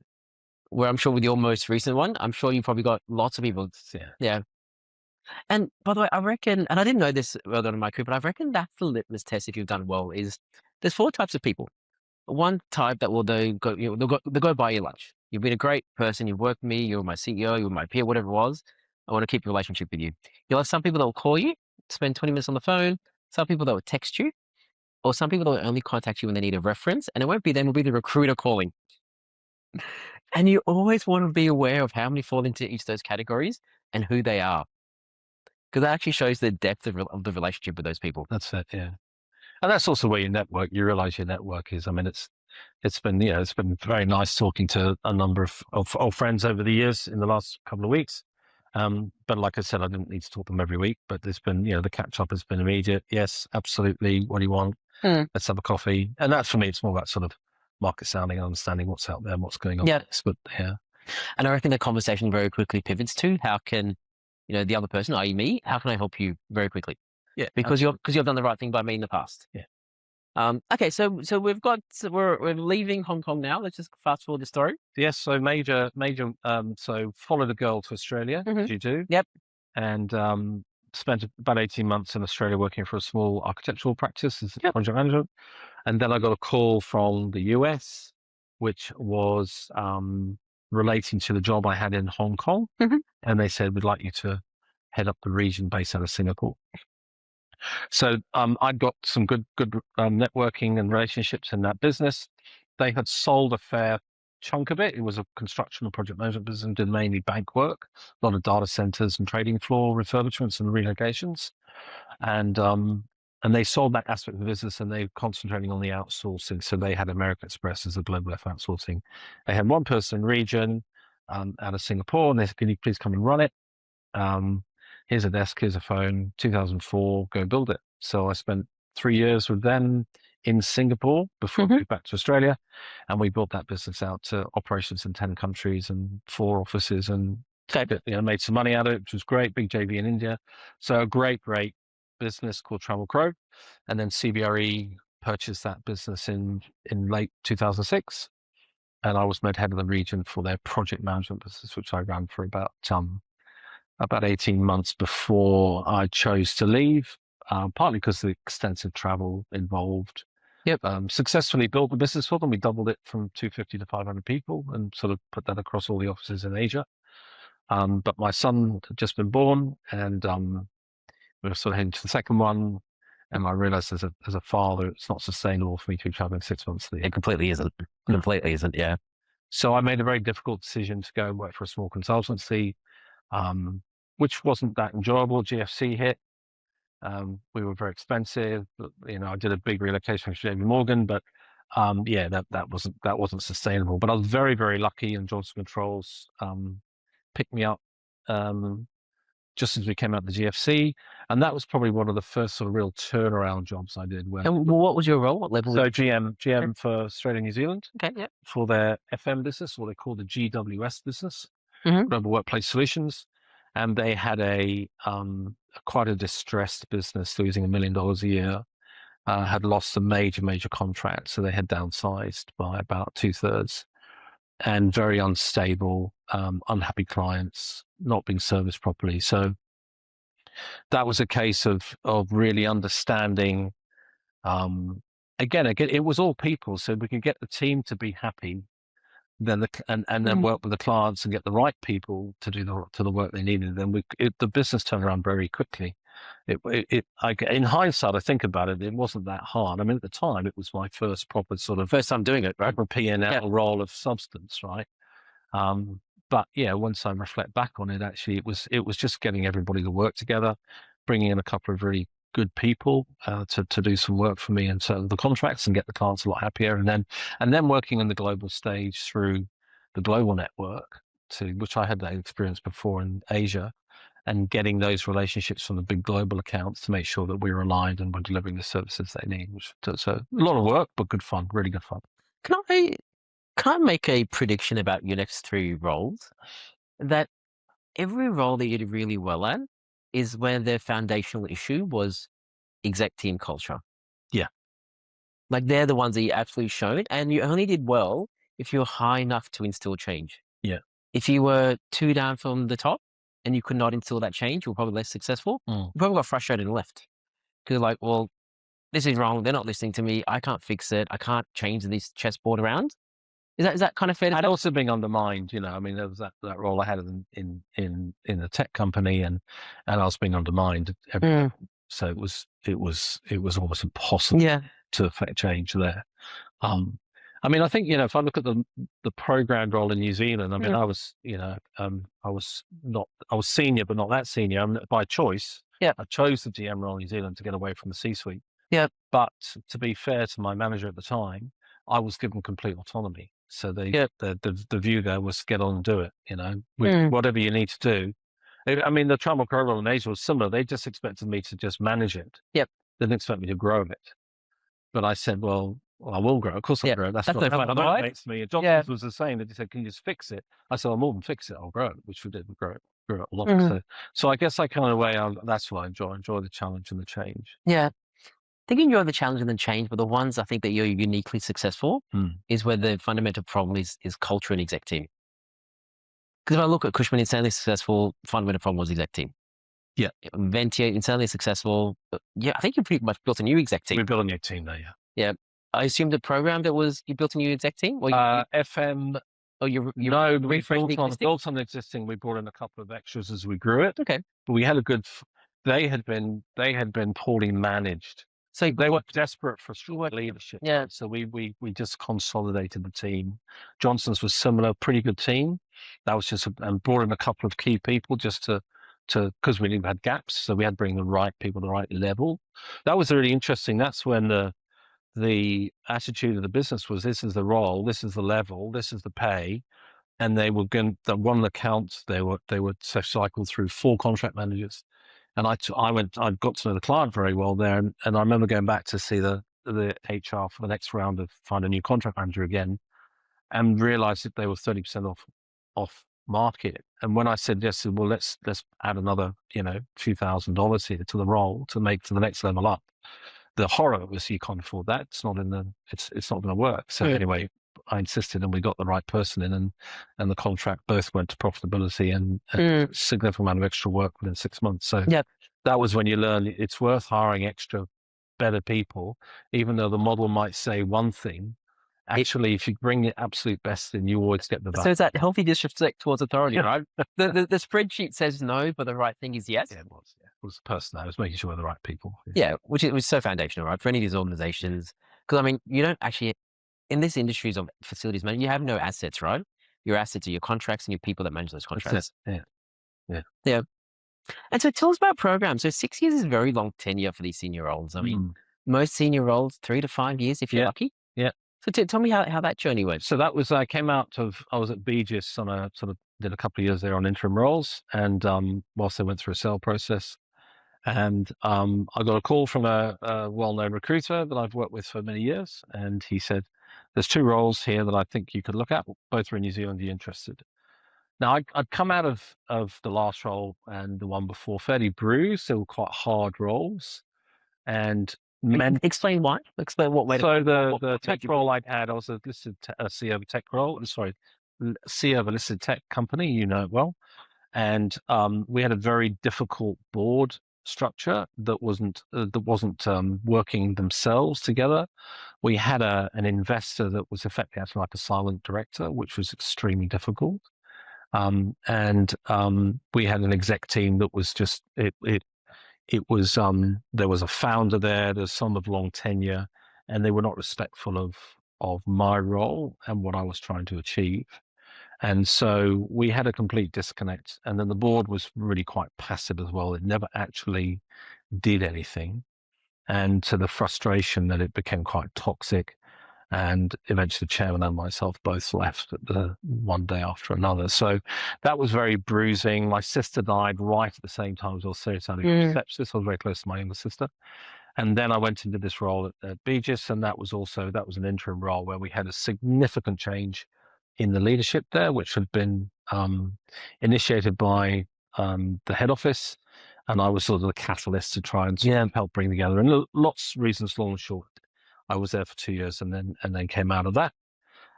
Where I'm sure with your most recent one, I'm sure you probably got lots of people. Yeah. And by the way, I reckon, and I didn't know this earlier on in my career, but I reckon that's the litmus test if you've done well. Is there's 4 types of people. One type that will they'll go buy your lunch. You've been a great person. You've worked with me. You're my CEO. You're my peer. Whatever it was. I want to keep a relationship with you. You'll have some people that will call you, spend 20 minutes on the phone. Some people that will text you, or some people that will only contact you when they need a reference. And it won't be them. It'll be the recruiter calling. And you always want to be aware of how many fall into each of those categories and who they are, because that actually shows the depth of the relationship with those people. That's it. Yeah. And that's also where your network, you realize your network is. I mean, it's been very nice talking to a number of friends over the years in the last couple of weeks. But like I said, I didn't need to talk to them every week, but there's been, the catch up has been immediate. Yes, absolutely. What do you want? let's have a coffee. And that's, for me, it's more about sort of market sounding and understanding what's out there and what's going on. Yeah. But yeah. And I reckon the conversation very quickly pivots to how can, the other person, i.e. me, how can I help you very quickly? Yeah. Because you've done the right thing by me in the past. Yeah. Okay, so we're leaving Hong Kong now. Let's just fast forward the story. Yes, so major. So followed a girl to Australia, as you do. Yep. And spent about 18 months in Australia working for a small architectural practice as project manager. And then I got a call from the US, which was relating to the job I had in Hong Kong. And they said, we'd like you to head up the region based out of Singapore. So I'd got some good networking and relationships in that business. They had sold a fair chunk of it. It was a construction and project management business and did mainly bank work, a lot of data centers and trading floor refurbishments and relocations. And they sold that aspect of the business, and they were concentrating on the outsourcing. So they had American Express as a global F outsourcing. They had one person in region out of Singapore, and they said, can you please come and run it? Here's a desk, here's a phone, 2004, go build it. So I spent 3 years with them in Singapore before I moved back to Australia. And we built that business out to operations in 10 countries and 4 offices, and made some money out of it, which was great. Big JV in India. So a great business called Travel Crow. And then CBRE purchased that business in late 2006. And I was made head of the region for their project management business, which I ran for about 18 months before I chose to leave, partly because of the extensive travel involved. Successfully built the business for them. We doubled it from 250 to 500 people and sort of put that across all the offices in Asia. But my son had just been born, and we were sort of heading to the second one. And I realized as a father, it's not sustainable for me to be traveling 6 months a year. It completely isn't. Completely isn't, yeah. So I made a very difficult decision to go and work for a small consultancy, which wasn't that enjoyable. GFC hit. We were very expensive. I did a big relocation for JP Morgan, but that wasn't sustainable. But I was very, very lucky, and Johnson Controls picked me up just as we came out of the GFC, and that was probably one of the first sort of real turnaround jobs I did. And what was your role? What level? So GM for Australia and New Zealand. Okay, yeah. For their FM business, or they call the GWS business, Global Workplace Solutions, and they had quite a distressed business, losing $1 million a year. Had lost a major contract, so they had downsized by about 2/3, and very unstable, unhappy clients, not being serviced properly. So that was a case of really understanding. Again, it was all people, so we could get the team to be happy, then then work with the clients and get the right people to do the work they needed. Then the business turned around very quickly. In hindsight, I think about it, it wasn't that hard. I mean, at the time, it was my first time doing it, right? Proper P&L role of substance, right? But yeah, once I reflect back on it, actually, it was just getting everybody to work together, bringing in a couple of really good people to do some work for me and so the contracts, and get the clients a lot happier, and then working on the global stage through the global network, which I had that experience before in Asia, and getting those relationships from the big global accounts to make sure that we were aligned and we're delivering the services they need. So a lot of work, but good fun, really good fun. Can I make a prediction about your next 3 roles? That every role that you did really well at is where their foundational issue was exec team culture. Yeah. Like, they're the ones that you absolutely showed, and you only did well if you were high enough to instill change. Yeah. If you were 2 down from the top and you could not instill that change, you were probably less successful. You probably got frustrated and left. Because like, well, this is wrong. They're not listening to me. I can't fix it. I can't change this chessboard around. Is that kind of fair to say? I'd also been undermined, I mean, there was that role I had in a tech company, and I was being undermined. So it was almost impossible to affect change there. I mean, I think, if I look at the programmed role in New Zealand, I mean, I was senior, but not that senior. I mean, by choice. Yeah. I chose the GM role in New Zealand to get away from the C-suite. Yeah. But to be fair to my manager at the time, I was given complete autonomy. So the view there was get on and do it, whatever you need to do. I mean, the travel program in Asia was similar. They just expected me to just manage it. Yep. They didn't expect me to grow it. But I said, well, I will grow. Of course I'll Yeah, grow. That's that's what no fun otherwise. motivates me. And Yeah. Johnson's was the same. They said, can you just fix it? I said, I'll more than fix it. I'll grow it, which we did. We grew it a lot. Mhm. So I guess I kind of way, that's what I enjoy. I enjoy the challenge and the change. Yeah. I think you enjoy the challenge and the change, but the ones I think that you're uniquely successful is where the fundamental problem is culture and exec team. Because if I look at Cushman, insanely successful, fundamental problem was exec team. Yeah. Ventia, insanely successful. Yeah, I think you pretty much built a new exec team. We built a new team there, yeah. Yeah. I assume the program that was, you built a new exec team? Or FM. oh, you No, we refreshed the existing? built on the existing. We brought in a couple of extras as we grew it. Okay. But we had a good. They had been poorly managed. So They were desperate for leadership. Yeah. So we just consolidated the team. Johnson's was similar, pretty good team. That was just and brought in a couple of key people just to because we had gaps, so we had to bring the right people, the right level. That was really interesting. That's when the attitude of the business was: this is the role, this is the level, this is the pay, and they were going. The one account they would cycle through 4 contract managers. And I got to know the client very well there. And I remember going back to see the HR for the next round of find a new contract manager again and realized that they were 30% off market. And when I said, yes, well, let's add another, few $1,000s here to the role to make to the next level up. The horror was you can't afford that. It's not it's not going to work. So anyway, I insisted and we got the right person in and the contract both went to profitability and a significant amount of extra work within 6 months. So that was when you learn it's worth hiring extra better people, even though the model might say one thing. Actually, if you bring the absolute best in, you always get the best. So it's that healthy disrespect towards authority, right? The spreadsheet says no, but the right thing is yes. Yeah, it was. Yeah. It was the person. I was making sure we're the right people. Yeah, which is so foundational, right? For any of these organizations, because I mean, you don't actually in this industries of facilities management, you have no assets, right? Your assets are your contracts and your people that manage those contracts. Yeah. And so tell us about programs. So 6 years is very long tenure for these senior roles. I mean, most senior roles 3 to 5 years if you're lucky. Yeah. So tell me how that journey went. So that was I was at Begis on a sort of did a couple of years there on interim roles, and whilst I went through a sale process, and I got a call from a well-known recruiter that I've worked with for many years, and he said, "There's 2 roles here that I think you could look at. Both are in New Zealand. Are you interested?" Now I'd come out of the last role and the one before fairly bruised. They were quite hard roles, and explain why. Explain what way. So the tech role I'd had, I was a listed CEO of a tech role. Sorry, CEO of a listed tech company. You know it well, and we had a very difficult board structure that wasn't working themselves together. We had an investor that was effectively acting like a silent director, which was extremely difficult. And we had an exec team that was just it was there was a founder there's some of long tenure, and they were not respectful of my role and what I was trying to achieve. And so we had a complete disconnect. And then the board was really quite passive as well. It never actually did anything. And to the frustration that it became quite toxic. And eventually the chairman and myself both left the one day after another. So that was very bruising. My sister died right at the same time as I was seriously sepsis. I was very close to my younger sister. And then I went into this role at Begis, and that was an interim role where we had a significant change in the leadership there, which had been initiated by the head office. And I was sort of the catalyst to try and help bring together. And lots of reasons, long and short. I was there for 2 years and then came out of that.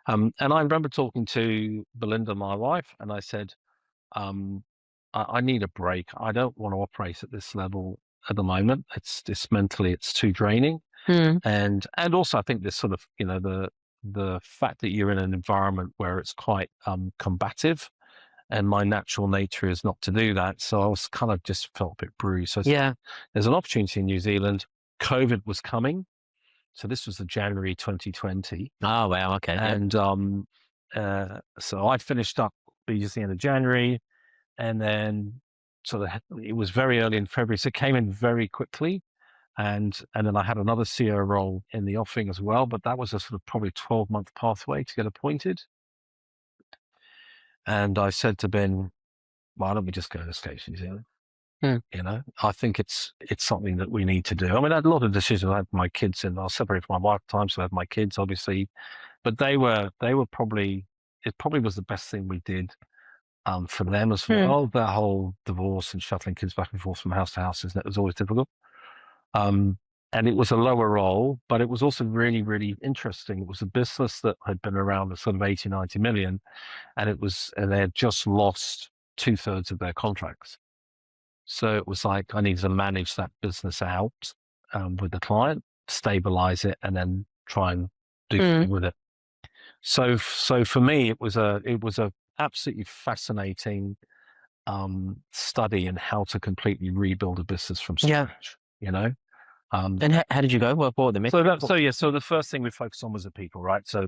And I remember talking to Belinda, my wife, and I said, I need a break. I don't want to operate at this level at the moment. It's mentally, it's too draining. And also I think this sort of, the fact that you're in an environment where it's quite combative, and my natural nature is not to do that. So I was kind of just felt a bit bruised. So there's an opportunity in New Zealand. COVID was coming. So this was the January 2020. Oh, wow. Okay. And so I finished up just the end of January, and then it was very early in February. So it came in very quickly. And then I had another CEO role in the offing as well, but that was a sort of probably 12-month pathway to get appointed. And I said to Ben, why don't we just go to Escape New Zealand? I think it's something that we need to do. I mean, I had a lot of decisions. I had my kids in. I was separated from my wife at the time, so I had my kids, obviously. But they were probably, it probably was the best thing we did for them as well. That whole divorce and shuttling kids back and forth from house to house, isn't it? It was always difficult. Um, and it was a lower role, but it was also really, really interesting. It was a business that had been around the sort of 80, 90 million, and they had just lost 2/3 of their contracts. So it was like I needed to manage that business out with the client, stabilize it, and then try and do something with it. So for me, it was a absolutely fascinating study in how to completely rebuild a business from scratch. And how did you go? What were the metrics? So the first thing we focused on was the people, right? So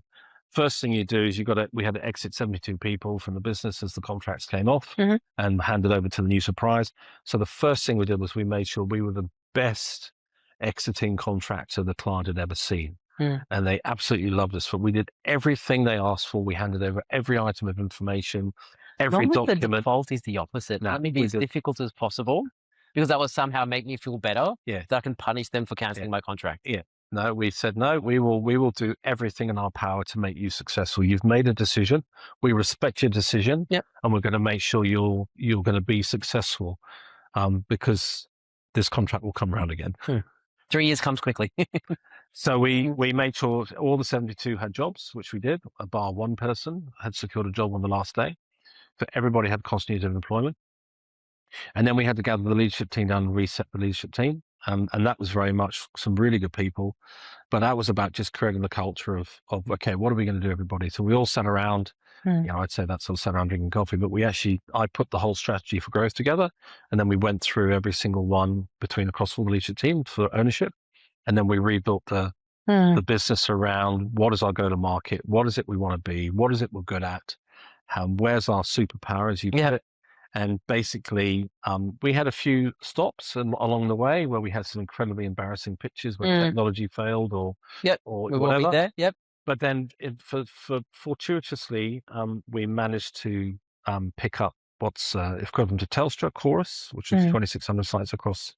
first thing you do is we had to exit 72 people from the business as the contracts came off and handed over to the new surprise. So the first thing we did was we made sure we were the best exiting contractor the client had ever seen. And they absolutely loved us. We did everything they asked for. We handed over every item of information, every document. The default is the opposite. Let me be as difficult as possible because that will somehow make me feel better. Yeah. That I can punish them for cancelling my contract. Yeah. No, we said, no, we will do everything in our power to make you successful. You've made a decision. We respect your decision. Yep. And we're going to make sure you're going to be successful because this contract will come around again. 3 years comes quickly. So we made sure all the 72 had jobs, which we did, bar one person had secured a job on the last day. So everybody had continuity of employment. And then we had to gather the leadership team down and reset the leadership team. And that was very much some really good people. But that was about just creating the culture of okay, what are we going to do, everybody? So we all sat around, I'd say that sort of sat around drinking coffee, but I put the whole strategy for growth together. And then we went through every single one across all the leadership team for ownership. And then we rebuilt the business around what is our go-to-market, what is it we want to be, what is it we're good at, where's our superpower, as you put it. And basically, we had a few stops along the way where we had some incredibly embarrassing pitches where technology failed or whatever. But then, fortuitously, we managed to pick up what's equivalent to Telstra Chorus, which is 2,600 sites across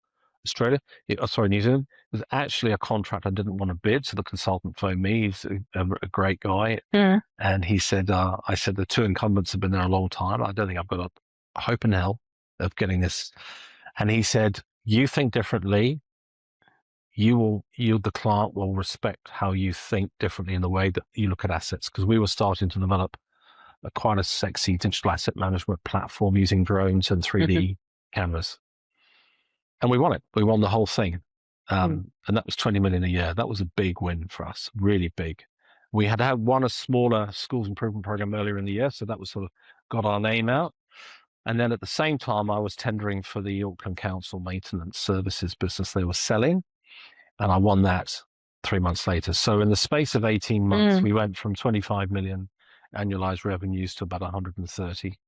Australia. New Zealand. It was actually a contract I didn't want to bid, so the consultant phoned me. He's a great guy, and he said, "I said the two incumbents have been there a long time. I don't think I've got a hope in hell of getting this." And he said, "You think differently. The client will respect how you think differently in the way that you look at assets." Because we were starting to develop quite a sexy digital asset management platform using drones and 3D cameras. And we won it. We won the whole thing. And that was 20 million a year. That was a big win for us, really big. We had won a smaller schools improvement program earlier in the year. So that was sort of got our name out. And then at the same time, I was tendering for the Auckland Council maintenance services business they were selling. And I won that 3 months later. So in the space of 18 months, we went from 25 million annualized revenues to about 130.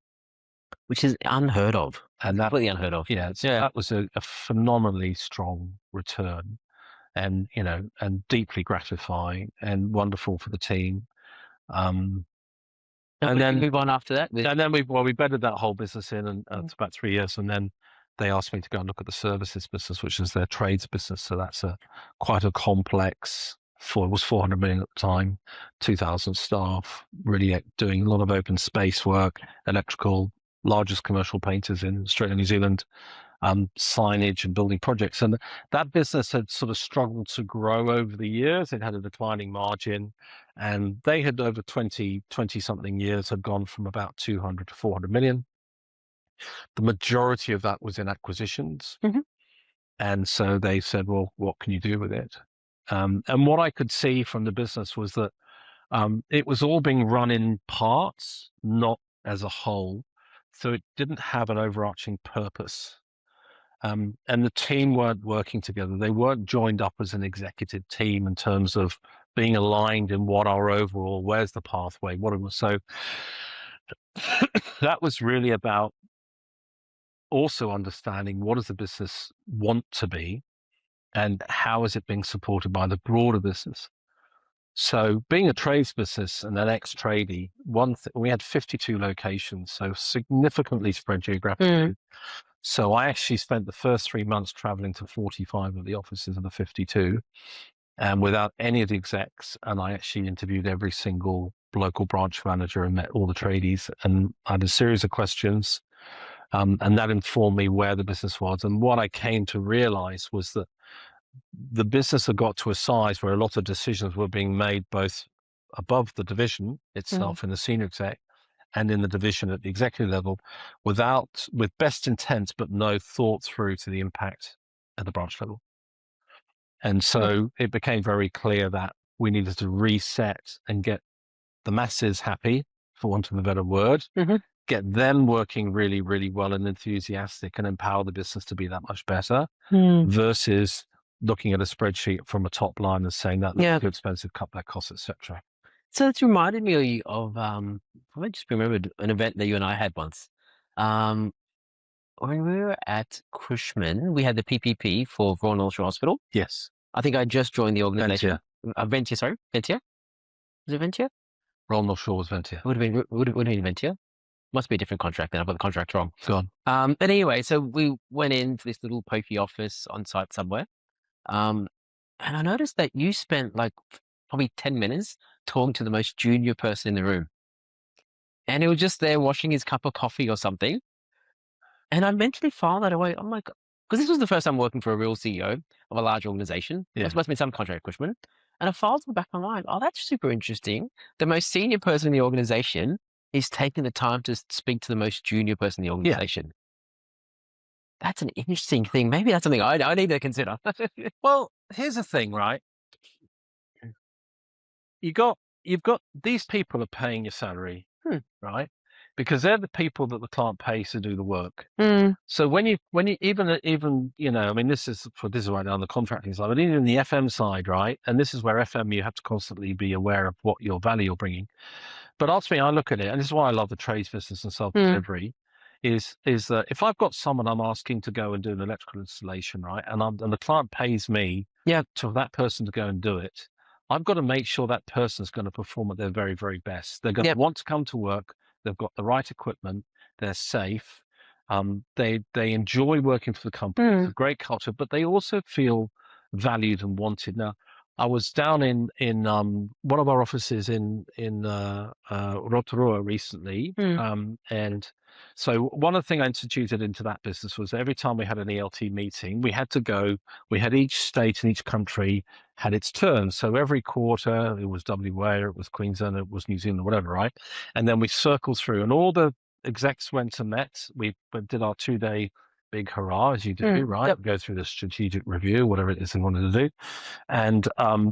Which is unheard of. And that, completely unheard of. That was a phenomenally strong return, and and deeply gratifying and wonderful for the team. And then move on after that. And then we bedded that whole business in, and it's about 3 years, and then they asked me to go and look at the services business, which is their trades business. So that's quite a complex. It was 400 million at the time, 2,000 staff, really doing a lot of open space work, electrical. Largest commercial painters in Australia and New Zealand, signage and building projects. And that business had sort of struggled to grow over the years. It had a declining margin, and they had over 20 something years had gone from about 200 to 400 million. The majority of that was in acquisitions. And so they said, well, what can you do with it? And what I could see from the business was that it was all being run in parts, not as a whole. So it didn't have an overarching purpose. And the team weren't working together. They weren't joined up as an executive team in terms of being aligned in what our overall, where's the pathway, what it was. So that was really about also understanding what does the business want to be and how is it being supported by the broader business. So being a trades business and an ex-tradie, we had 52 locations, so significantly spread geographically. So I actually spent the first 3 months traveling to 45 of the offices of the 52, and without any of the execs. And I actually interviewed every single local branch manager and met all the tradies. And I had a series of questions, and that informed me where the business was. And what I came to realize was that the business had got to a size where a lot of decisions were being made both above the division itself in the senior exec and in the division at the executive level with best intent, but no thought through to the impact at the branch level. And so it became very clear that we needed to reset and get the masses happy, for want of a better word, get them working really, really well and enthusiastic, and empower the business to be that much better versus looking at a spreadsheet from a top line and saying that looks too expensive, cut that cost, etc. So it's reminded me of, I just remembered an event that you and I had once. When we were at Cushman, we had the PPP for Royal North Shore Hospital. Yes. I think I just joined the organization. Ventia, sorry. Ventia? Was it Ventia? Royal North Shore was Ventia. Would have been Ventia. Must be a different contract then. I've got the contract wrong. Go on. But anyway, so we went into this little pokey office on site somewhere. And I noticed that you spent like probably 10 minutes talking to the most junior person in the room. And he was just there washing his cup of coffee or something. And I mentally filed that away. I'm like, because this was the first time working for a real CEO of a large organization. Yeah. There must have been some contract, Cushman. And I filed in the back of my mind, oh, that's super interesting. The most senior person in the organization is taking the time to speak to the most junior person in the organization. Yeah. That's an interesting thing. Maybe that's something I need to consider. Well, here's the thing, right? You've got these people are paying your salary, right? Because they're the people that the client pays to do the work. So when you even you know, I mean, this is right now on the contracting side, but even the FM side, right? And this is where FM you have to constantly be aware of what your value you're bringing. But ultimately, I look at it, and this is why I love the trades business and self-delivery. Is that if I've got someone I'm asking to go and do an electrical installation, right, and the client pays me to that person to go and do it, I've got to make sure that person's going to perform at their very, very best. They're going to want to come to work. They've got the right equipment. They're safe. They enjoy working for the company. It's a great culture, but they also feel valued and wanted. Now, I was down in one of our offices in Rotorua recently, and so one of the things I instituted into that business was every time we had an ELT meeting, we had to go. We had each state and each country had its turn. So every quarter, it was WA, it was Queensland, it was New Zealand, whatever, right? And then we circled through, and all the execs went and met. We did our 2-day big hurrah, as you do, right? Go through the strategic review, whatever it is they wanted to do. And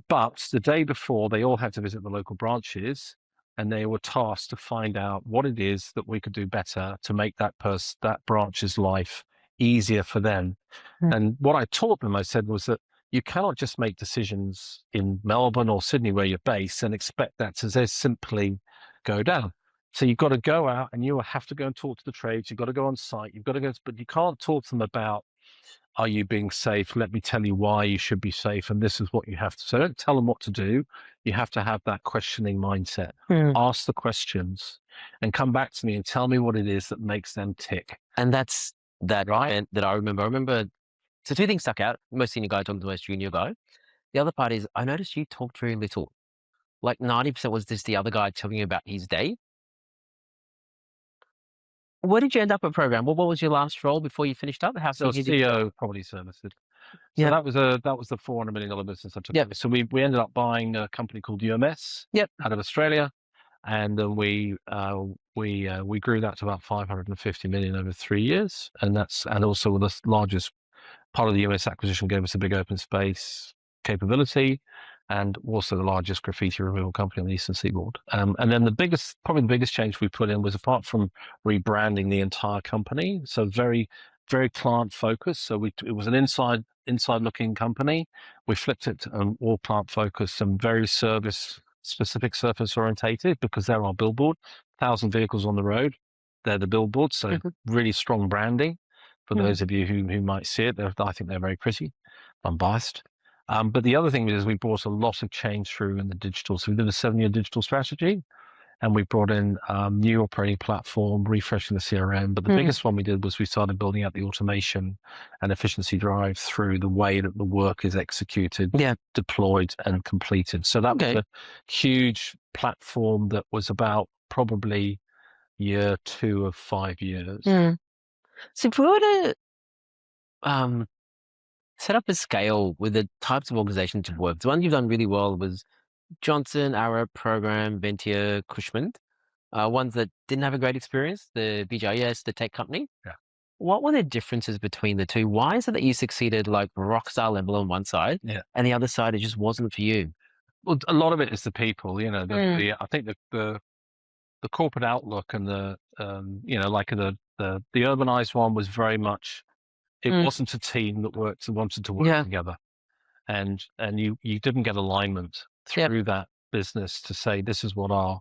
but the day before, they all had to visit the local branches, and they were tasked to find out what it is that we could do better to make that branch's life easier for them. And what I taught them, I said, was that you cannot just make decisions in Melbourne or Sydney where you're based and expect that to just simply go down. So you've got to go out and you have to go and talk to the trades. You've got to go on site. You've got to go, but you can't talk to them about, are you being safe? Let me tell you why you should be safe. And this is what you have to. So don't tell them what to do. You have to have that questioning mindset. Ask the questions and come back to me and tell me what it is that makes them tick. And that's that, right? That I remember. So 2 things stuck out. The most senior guy talking to the most junior guy. The other part is I noticed you talked very little. Like 90% was just the other guy telling you about his day. Where did you end up at program? What was your last role before you finished up? How so CEO Property Services. So that was the $400 million business I took. So we ended up buying a company called UMS out of Australia, and then we grew that to about 550 million over 3 years, and also the largest part of the US acquisition gave us a big open space capability, and also the largest graffiti removal company on the Eastern Seaboard. And then probably the biggest change we put in was, apart from rebranding the entire company, so very, very client focused. So it was an inside looking company. We flipped it to all client focused and very specific surface orientated, because they're our billboard. 1,000 vehicles on the road, they're the billboard. So really strong branding. For those of you who might see it, I think they're very pretty. I'm biased. But the other thing is we brought a lot of change through in the digital. So we did a 7-year digital strategy. and we brought in new operating platform, refreshing the CRM. But the biggest one we did was we started building out the automation and efficiency drive through the way that the work is executed, deployed, and completed. So that was a huge platform that was about probably year 2 of 5 years. So if we were to set up a scale with the types of organizations you've worked, the one you've done really well was Johnson, Arup, Program, Ventia, Cushman. Ones that didn't have a great experience, the BGIS, the tech company. Yeah. What were the differences between the two? Why is it that you succeeded like rock star level on one side, and the other side it just wasn't for you? Well, a lot of it is the people. You know, I think the corporate outlook and the like the urbanized one was very much. It wasn't a team that wanted to work together, and you didn't get alignment through that business to say this is what our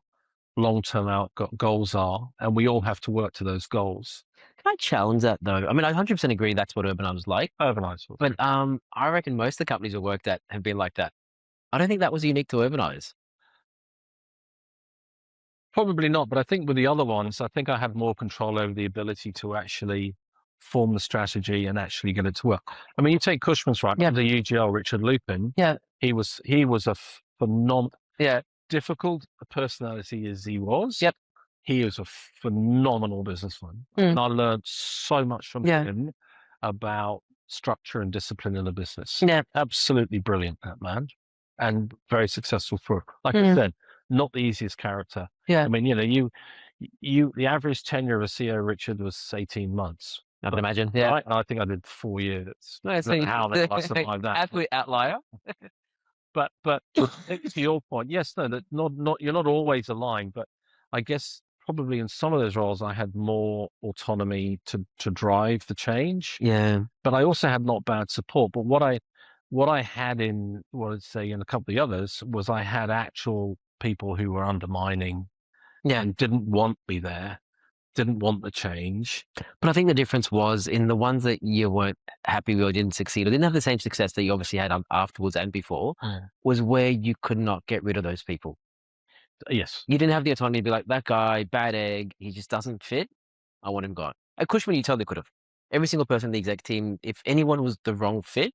long-term goals are, and we all have to work to those goals. Can I challenge that though? I mean, I 100% agree that's what urbanized was like. Urbanized, but I reckon most of the companies I've worked at have been like that. I don't think that was unique to urbanized. Probably not, but I think with the other ones, I think I have more control over the ability to actually form the strategy and actually get it to work. I mean, you take Cushman's the UGL, Richard Lupin. He was a phenomenal, difficult personality as he was. He was a phenomenal businessman. And I learned so much from him about structure and discipline in a business. Absolutely brilliant, that man. And very successful for, like I said, not the easiest character. I mean, the average tenure of a CEO, Richard, was 18 months. I can imagine. Right? I think I did 4 years. No, so how the I survived that. Absolute outlier. But to your point, yes, no, that not you're not always aligned, but I guess probably in some of those roles I had more autonomy to drive the change. But I also had not bad support. But what I had in I'd say in a couple of the others was I had actual people who were undermining and didn't want me there, didn't want the change. But I think the difference was in the ones that you weren't happy with or didn't succeed or didn't have the same success that you obviously had afterwards and before was where you could not get rid of those people. Yes. You didn't have the autonomy to be like, that guy, bad egg, he just doesn't fit. I want him gone. At Cushman, you totally could have. Every single person in the exec team, if anyone was the wrong fit,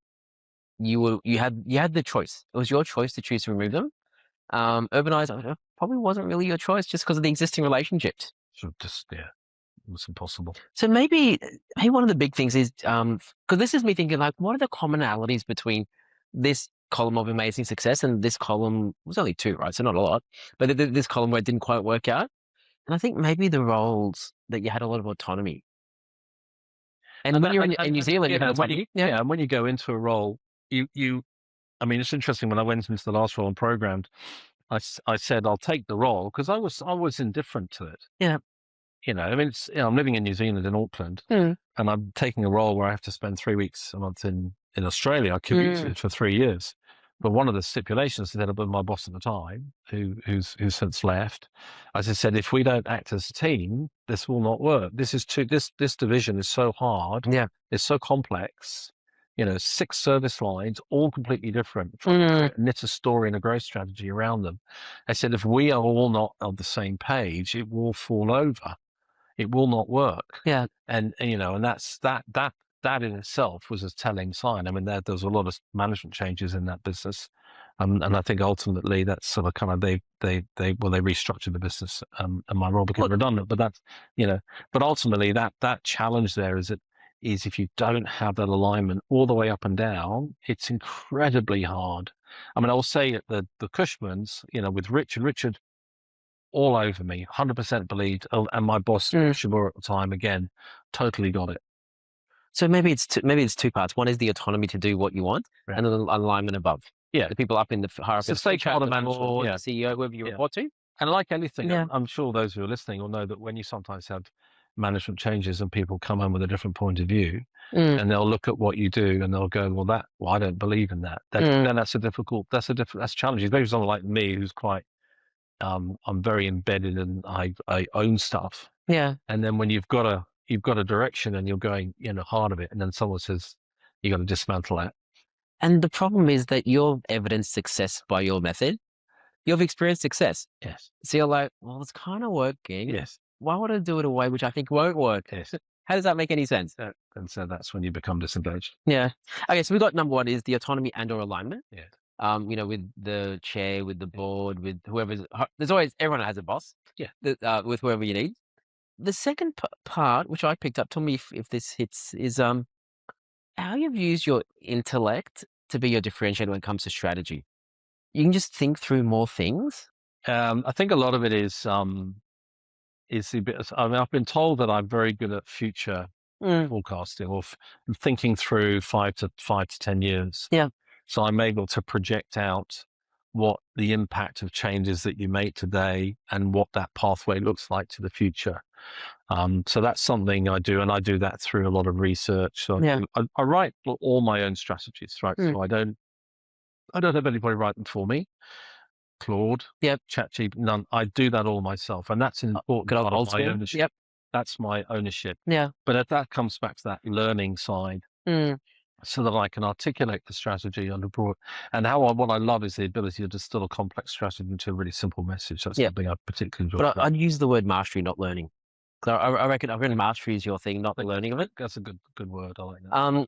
you had the choice. It was your choice to choose to remove them. Urbanized probably wasn't really your choice just because of the existing relationships. So just it was impossible. So maybe one of the big things is because this is me thinking like, what are the commonalities between this column of amazing success and this column was only 2, right? So not a lot, but this column where it didn't quite work out. And I think maybe the roles that you had a lot of autonomy. And when you're in New Zealand, and when you go into a role, I mean, it's interesting. When I went into the last role and programmed, I said I'll take the role because I was indifferent to it. I mean, I'm living in New Zealand in Auckland, and I'm taking a role where I have to spend 3 weeks a month in Australia. I commuted for 3 years, but one of the stipulations that with my boss at the time, who's since left, as I said, if we don't act as a team, this will not work. This division is so hard. It's so complex. 6 service lines, all completely different, trying to knit a story and a growth strategy around them. I said, if we are all not on the same page, it will fall over. It will not work. And that's that in itself was a telling sign. I mean, there was a lot of management changes in that business. And I think ultimately that's sort of kind of they restructured the business and my role became redundant. But that's, but ultimately that challenge there is if you don't have that alignment all the way up and down, it's incredibly hard. I mean, I'll say at the Cushmans, with Richard all over me, 100% believed, and my boss, Shamur at the time, again, totally got it. So maybe it's 2 parts. One is the autonomy to do what you want, and then alignment above. The people up in the hierarchy, the management, CEO, whoever you report to. And like anything, I'm sure those who are listening will know that when you sometimes have management changes and people come in with a different point of view, and they'll look at what you do and they'll go, I don't believe in that. Then that's challenging. Maybe someone like me who's quite, I'm very embedded and I own stuff. And then when you've got a direction and you're going hard of it, and then someone says you got to dismantle that. And the problem is that you've evidenced success by your method. You've experienced success. Yes. So you're like, well, it's kind of working. Yes. Why would I do it a way which I think won't work? Yes. How does that make any sense? And so that's when you become disengaged. Yeah. Okay, so we got number one is the autonomy and or alignment. Yeah. With the chair, with the board, with whoever's, there's always, everyone has a boss. Yeah. With whoever you need. The second part, which I picked up, tell me if this hits, is how you've used your intellect to be your differentiator when it comes to strategy. You can just think through more things. I think a lot of it is the bit. I mean, I've been told that I'm very good at future forecasting or thinking through 5 to 10 years. Yeah. So I'm able to project out what the impact of changes that you make today and what that pathway looks like to the future. So that's something I do, and I do that through a lot of research. So I write all my own strategies, right? So I don't have anybody write them for me. Claude, ChatGPT, none. I do that all myself, and that's an important part of my ownership. Yep. That's my ownership. Yeah. But that comes back to that learning side, so that I can articulate the strategy on the broad. And what I love is the ability to distill a complex strategy into a really simple message. That's something I particularly enjoy. But I'd use the word mastery, not learning. So I reckon mastery is your thing, not the learning of it. That's a good word. I like that.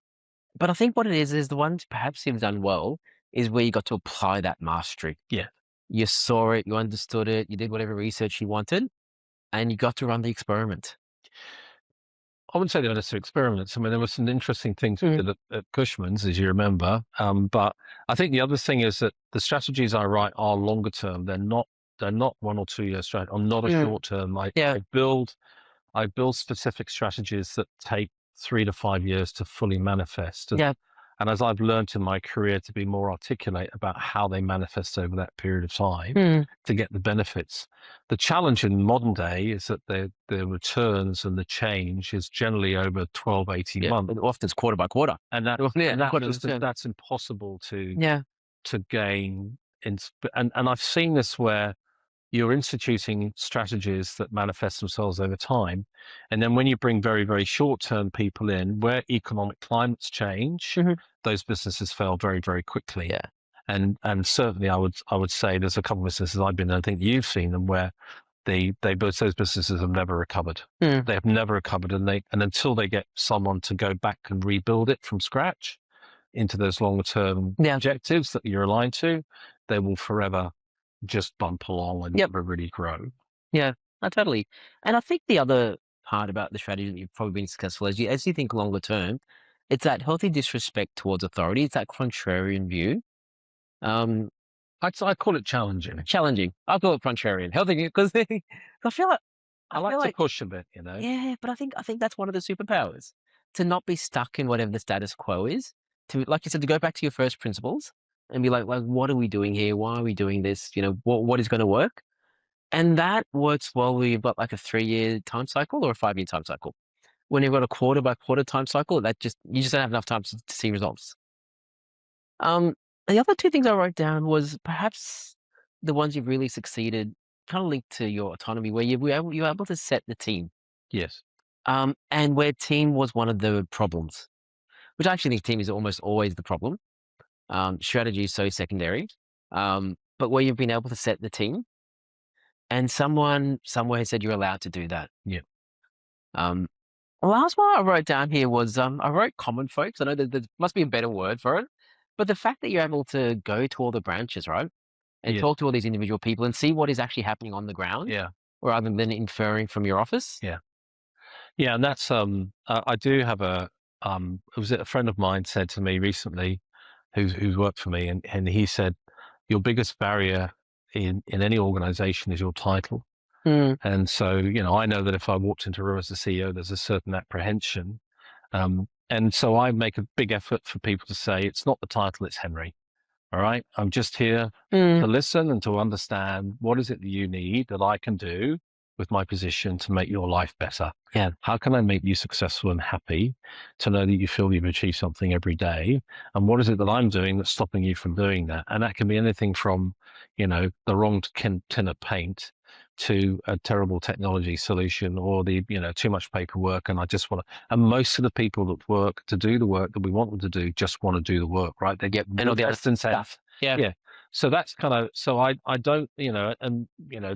But I think what it is the ones perhaps you've done well is where you got to apply that mastery. Yeah. You saw it, you understood it, you did whatever research you wanted, and you got to run the experiment. I wouldn't say they were necessarily experiments. I mean, there were some interesting things we did at Cushman's, as you remember. But I think the other thing is that the strategies I write are longer term. They're not 1 or 2 year strategy. I'm not a short term. I build specific strategies that take 3 to 5 years to fully manifest. And as I've learned in my career to be more articulate about how they manifest over that period of time to get the benefits. The challenge in modern day is that the returns and the change is generally over 12, 18 months. And often it's quarter by quarter. And that's impossible to gain. And I've seen this where you're instituting strategies that manifest themselves over time. And then when you bring very, very short-term people in, where economic climates change, those businesses fail very, very quickly. Yeah. And certainly I would say there's a couple of businesses I've been in, I think you've seen them, where those businesses have never recovered. They have never recovered, and until they get someone to go back and rebuild it from scratch into those longer-term objectives that you're aligned to, they will forever just bump along and never really grow. Yeah, totally. And I think the other part about the strategy that you've probably been successful as you think longer term, it's that healthy disrespect towards authority. It's that contrarian view. I call it challenging. Challenging. I call it contrarian. Healthy, because I feel like I like to push a bit, Yeah, but I think that's one of the superpowers, to not be stuck in whatever the status quo is. To, like you said, to go back to your first principles and be like, what are we doing here? Why are we doing this? What is going to work? And that works well when you've got like a 3-year time cycle or a 5-year time cycle. When you've got a quarter by quarter time cycle, you just don't have enough time to see results. The other two things I wrote down was perhaps the ones you've really succeeded, kind of linked to your autonomy, where you were able to set the team. Yes. And where team was one of the problems, which I actually think team is almost always the problem. Strategy is so secondary. But where you've been able to set the team, and someone somewhere said you're allowed to do that. Yeah. The last one I wrote down here was I wrote common folks. I know that there must be a better word for it, but the fact that you're able to go to all the branches, right, and talk to all these individual people and see what is actually happening on the ground, rather than inferring from your office. Yeah, and that's I do have it was a friend of mine said to me recently, who's worked for me, and he said, your biggest barrier in any organization is your title. And so, I know that if I walked into a room as a CEO, there's a certain apprehension. And so I make a big effort for people to say, it's not the title, it's Henry. All right. I'm just here to listen and to understand what is it that you need that I can do with my position to make your life better. Yeah. How can I make you successful and happy to know that you feel you've achieved something every day? And what is it that I'm doing that's stopping you from doing that? And that can be anything from, the wrong tin of paint to a terrible technology solution, or too much paperwork. And I just and most of the people that do the work that we want them to do just want to do the work, right? They get and all the other stuff. Yeah. So that's kind of, so I don't, and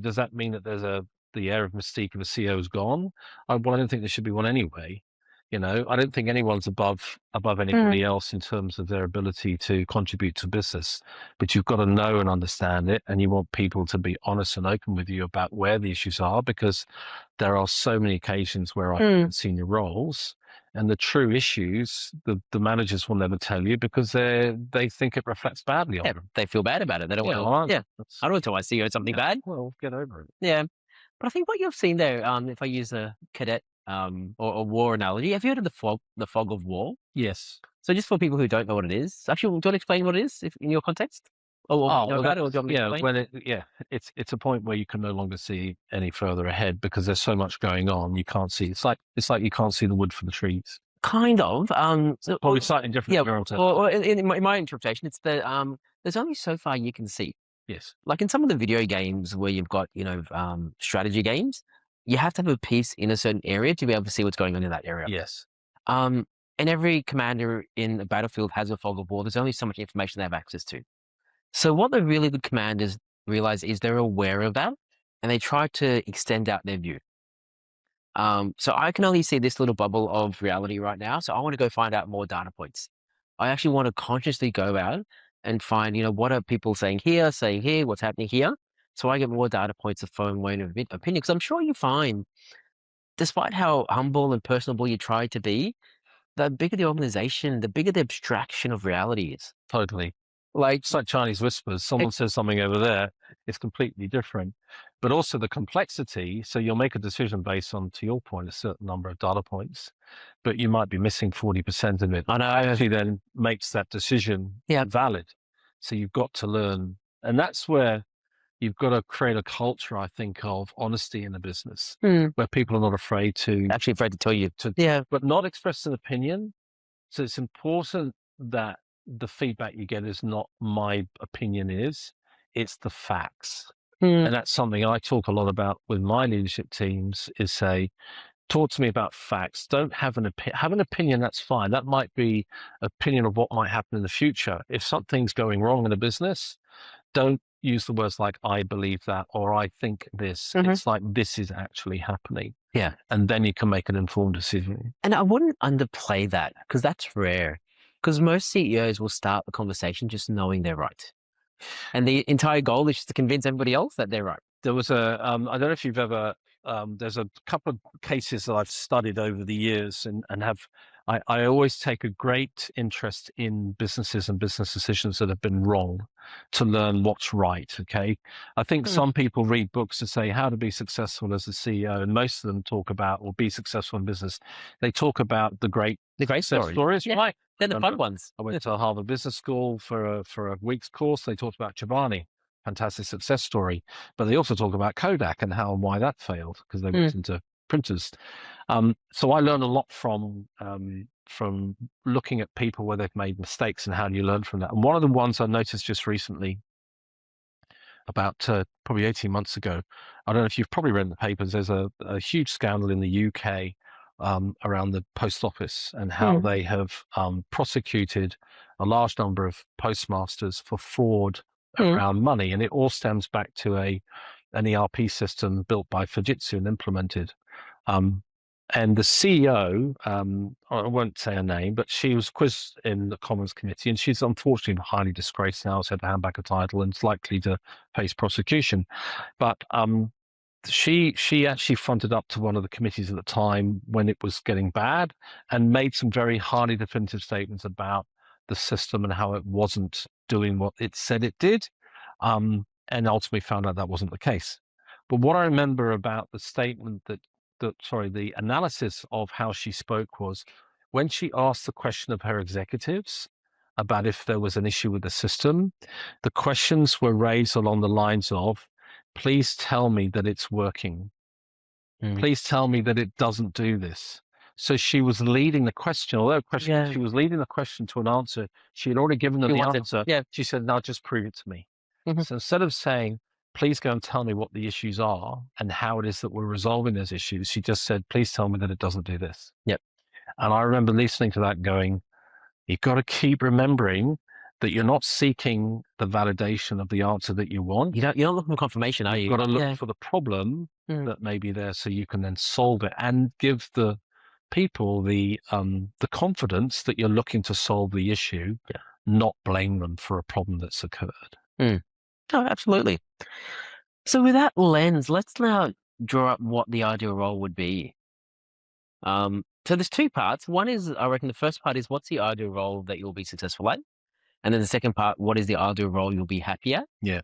does that mean that the air of mystique of a CEO is gone? Well, I don't think there should be one anyway. I don't think anyone's above anybody else in terms of their ability to contribute to business, but you've got to know and understand it, and you want people to be honest and open with you about where the issues are, because there are so many occasions where I've been in senior roles, and the true issues, the managers will never tell you because they think it reflects badly on Yeah, them. they feel bad about it. They don't Yeah, want to. well, Yeah, I don't want to tell my CEO something bad. well, get over it. Yeah, but I think what you've seen there, if I use a cadet or war analogy, have you heard of the fog of war? Yes. So just for people who don't know what it is, actually, do you want to explain what it is if, in your context? Or you Oh, know well, about it, or do you want me to yeah, explain? it's a point where you can no longer see any further ahead because there's so much going on. You can't see. It's like you can't see the wood for the trees. Kind of. Probably slightly different Yeah. in your own terms. Or in my interpretation, it's that there's only so far you can see. Yes. Like in some of the video games where you've got strategy games, you have to have a piece in a certain area to be able to see what's going on in that area. Yes. Um, and every commander in a battlefield has a fog of war. There's only so much information they have access to. So what the really good commanders realize is they're aware of that, and they try to extend out their view. So I can only see this little bubble of reality right now. So I want to go find out more data points. I actually want to consciously go out and find, what are people saying here, what's happening here. So I get more data points to form my own opinion. Because I'm sure you find, despite how humble and personable you try to be, the bigger the organization, the bigger the abstraction of reality is. Totally. Like, It's like Chinese whispers. Someone says something over there, it's completely different. But also the complexity. So you'll make a decision based on, to your point, a certain number of data points, but you might be missing 40% of it. I know. Actually then makes that decision valid. So you've got to learn. And that's where you've got to create a culture, I think, of honesty in the business, where people are not afraid to actually afraid to tell you. but not express an opinion. So it's important that the feedback you get is not my opinion it's the facts. And that's something I talk a lot about with my leadership teams is say, talk to me about facts. Don't have have an opinion. That's fine. That might be opinion of what might happen in the future. If something's going wrong in a business, don't use the words like, I believe that, or I think this. It's like, this is actually happening. Yeah. And then you can make an informed decision. And I wouldn't underplay that because that's rare. Because most CEOs will start the conversation just knowing they're right. And the entire goal is just to convince everybody else that they're right. There was I don't know if you've ever, there's a couple of cases that I've studied over the years and I always take a great interest in businesses and business decisions that have been wrong to learn what's right. Okay. I think some people read books to say how to be successful as a CEO, and most of them talk about, or be successful in business. They talk about the great stories, right? They're the fun ones. I went to Harvard Business School for a week's course. They talked about Chobani, fantastic success story, but they also talk about Kodak and how and why that failed because they went into printers. So I learned a lot from looking at people where they've made mistakes and how do you learn from that. And one of the ones I noticed just recently, about probably 18 months ago, I don't know if you've probably read in the papers, there's a huge scandal in the UK around the post office and how they have prosecuted a large number of postmasters for fraud around money. And it all stems back to an ERP system built by Fujitsu and implemented. And the CEO, I won't say her name, but she was quizzed in the Commons Committee, and she's unfortunately highly disgraced now, has had to hand back a title and is likely to face prosecution. But she actually fronted up to one of the committees at the time when it was getting bad and made some very highly definitive statements about the system and how it wasn't doing what it said it did, and ultimately found out that wasn't the case. But what I remember about the statement the analysis of how she spoke was when she asked the question of her executives about if there was an issue with the system, the questions were raised along the lines of, please tell me that it's working. Please tell me that it doesn't do this. So she was leading the question, she was leading the question to an answer. She had already given them the answer. She said, now just prove it to me. So instead of saying, please go and tell me what the issues are and how it is that we're resolving those issues, she just said, please tell me that it doesn't do this. And I remember listening to that going, you've got to keep remembering that you're not seeking the validation of the answer that you want. You're not looking for confirmation, are you? You've got to look for the problem that may be there so you can then solve it and give the people the confidence that you're looking to solve the issue, not blame them for a problem that's occurred. Oh, absolutely. So with that lens, let's now draw up what the ideal role would be. So there's two parts. One is, I reckon the first part is, what's the ideal role that you'll be successful at? And then the second part, what is the ideal role you'll be happy at? Yeah.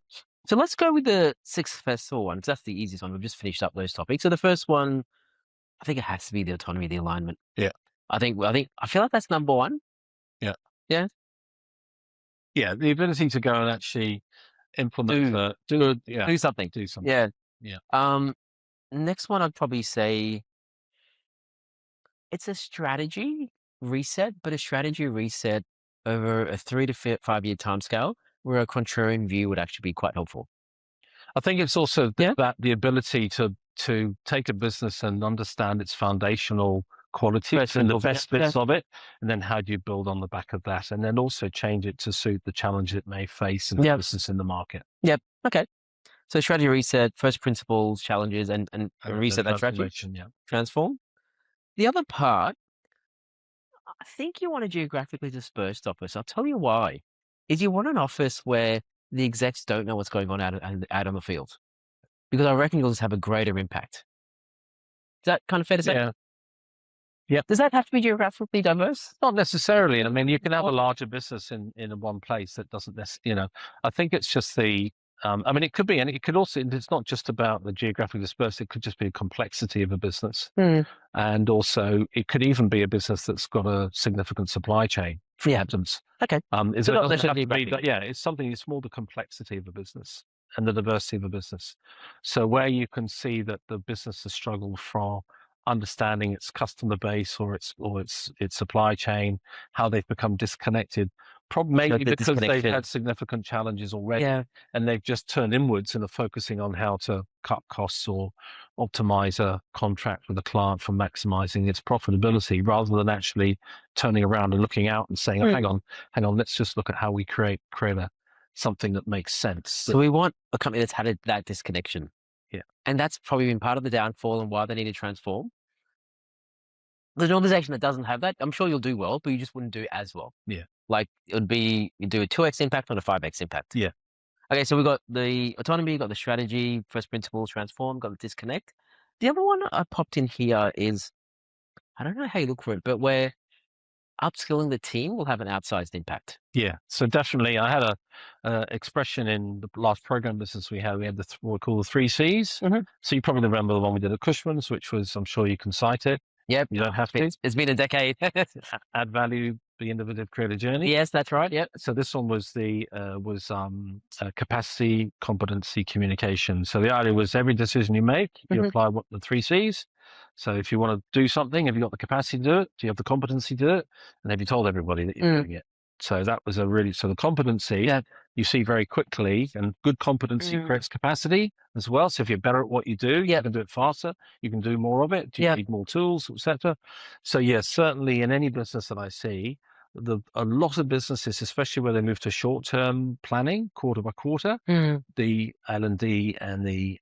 So let's go with the successful one, because that's the easiest one. We've just finished up those topics. So the first one, I think it has to be the autonomy, the alignment. Yeah. I feel like that's number one. Yeah. Yeah. Yeah. The ability to go and actually implement, do something. Yeah. Yeah. Next one, I'd probably say it's a strategy reset, but a strategy reset over a 3 to 5 year timescale, where a contrarian view would actually be quite helpful. I think it's also that the ability to take a business and understand its foundational qualities and the best bits of it, and then how do you build on the back of that, and then also change it to suit the challenge it may face in the business in the market. Yep. Okay. So strategy reset, first principles, challenges, and reset that strategy. Yeah. Transform. The other part, I think you want a geographically dispersed office. I'll tell you why. Is you want an office where the execs don't know what's going on out on the field, because I reckon you'll just have a greater impact. Is that kind of fair to say? Yeah. Yeah. Does that have to be geographically diverse? Not necessarily. I mean, you can have a larger business in one place that doesn't necessarily, I think it's just I mean, it could be, and it could also, it's not just about the geographic dispersed, it could just be a complexity of a business. And also, it could even be a business that's got a significant supply chain, for instance. Okay. It's something, it's more the complexity of a business and the diversity of a business. So where you can see that the business has struggled for understanding its customer base or its supply chain, how they've become disconnected, maybe because they've had significant challenges already, and they've just turned inwards and are focusing on how to cut costs or optimize a contract with a client for maximizing its profitability, rather than actually turning around and looking out and saying, hang on, let's just look at how we create something that makes sense. So we want a company that's had that disconnection. Yeah. And that's probably been part of the downfall and why they need to transform. There's an organization that doesn't have that. I'm sure you'll do well, but you just wouldn't do as well. Yeah. Like it would be, you do a 2x impact, not a 5x impact. Yeah. Okay, so we've got the autonomy, got the strategy, first principles, transform, got the disconnect. The other one I popped in here is, I don't know how you look for it, but where upskilling the team will have an outsized impact. Yeah, so definitely, I had a expression in the last program business we had. We had what we call the 3 C's. So you probably remember the one we did at Cushman's, which was, I'm sure you can cite it. Yep, you don't have to. It's been a decade. Add value, be innovative, create a journey. Yes, that's right. Yep. So this one was capacity, competency, communication. So the idea was every decision you make, you apply what the 3 C's. So if you want to do something, have you got the capacity to do it? Do you have the competency to do it? And have you told everybody that you're doing it? So that was so the competency, you see very quickly, and good competency creates capacity as well. So if you're better at what you do, you can do it faster, you can do more of it. Do you need more tools, etc.? So yes, certainly in any business that I see, a lot of businesses, especially where they move to short-term planning, quarter by quarter, the L&D and the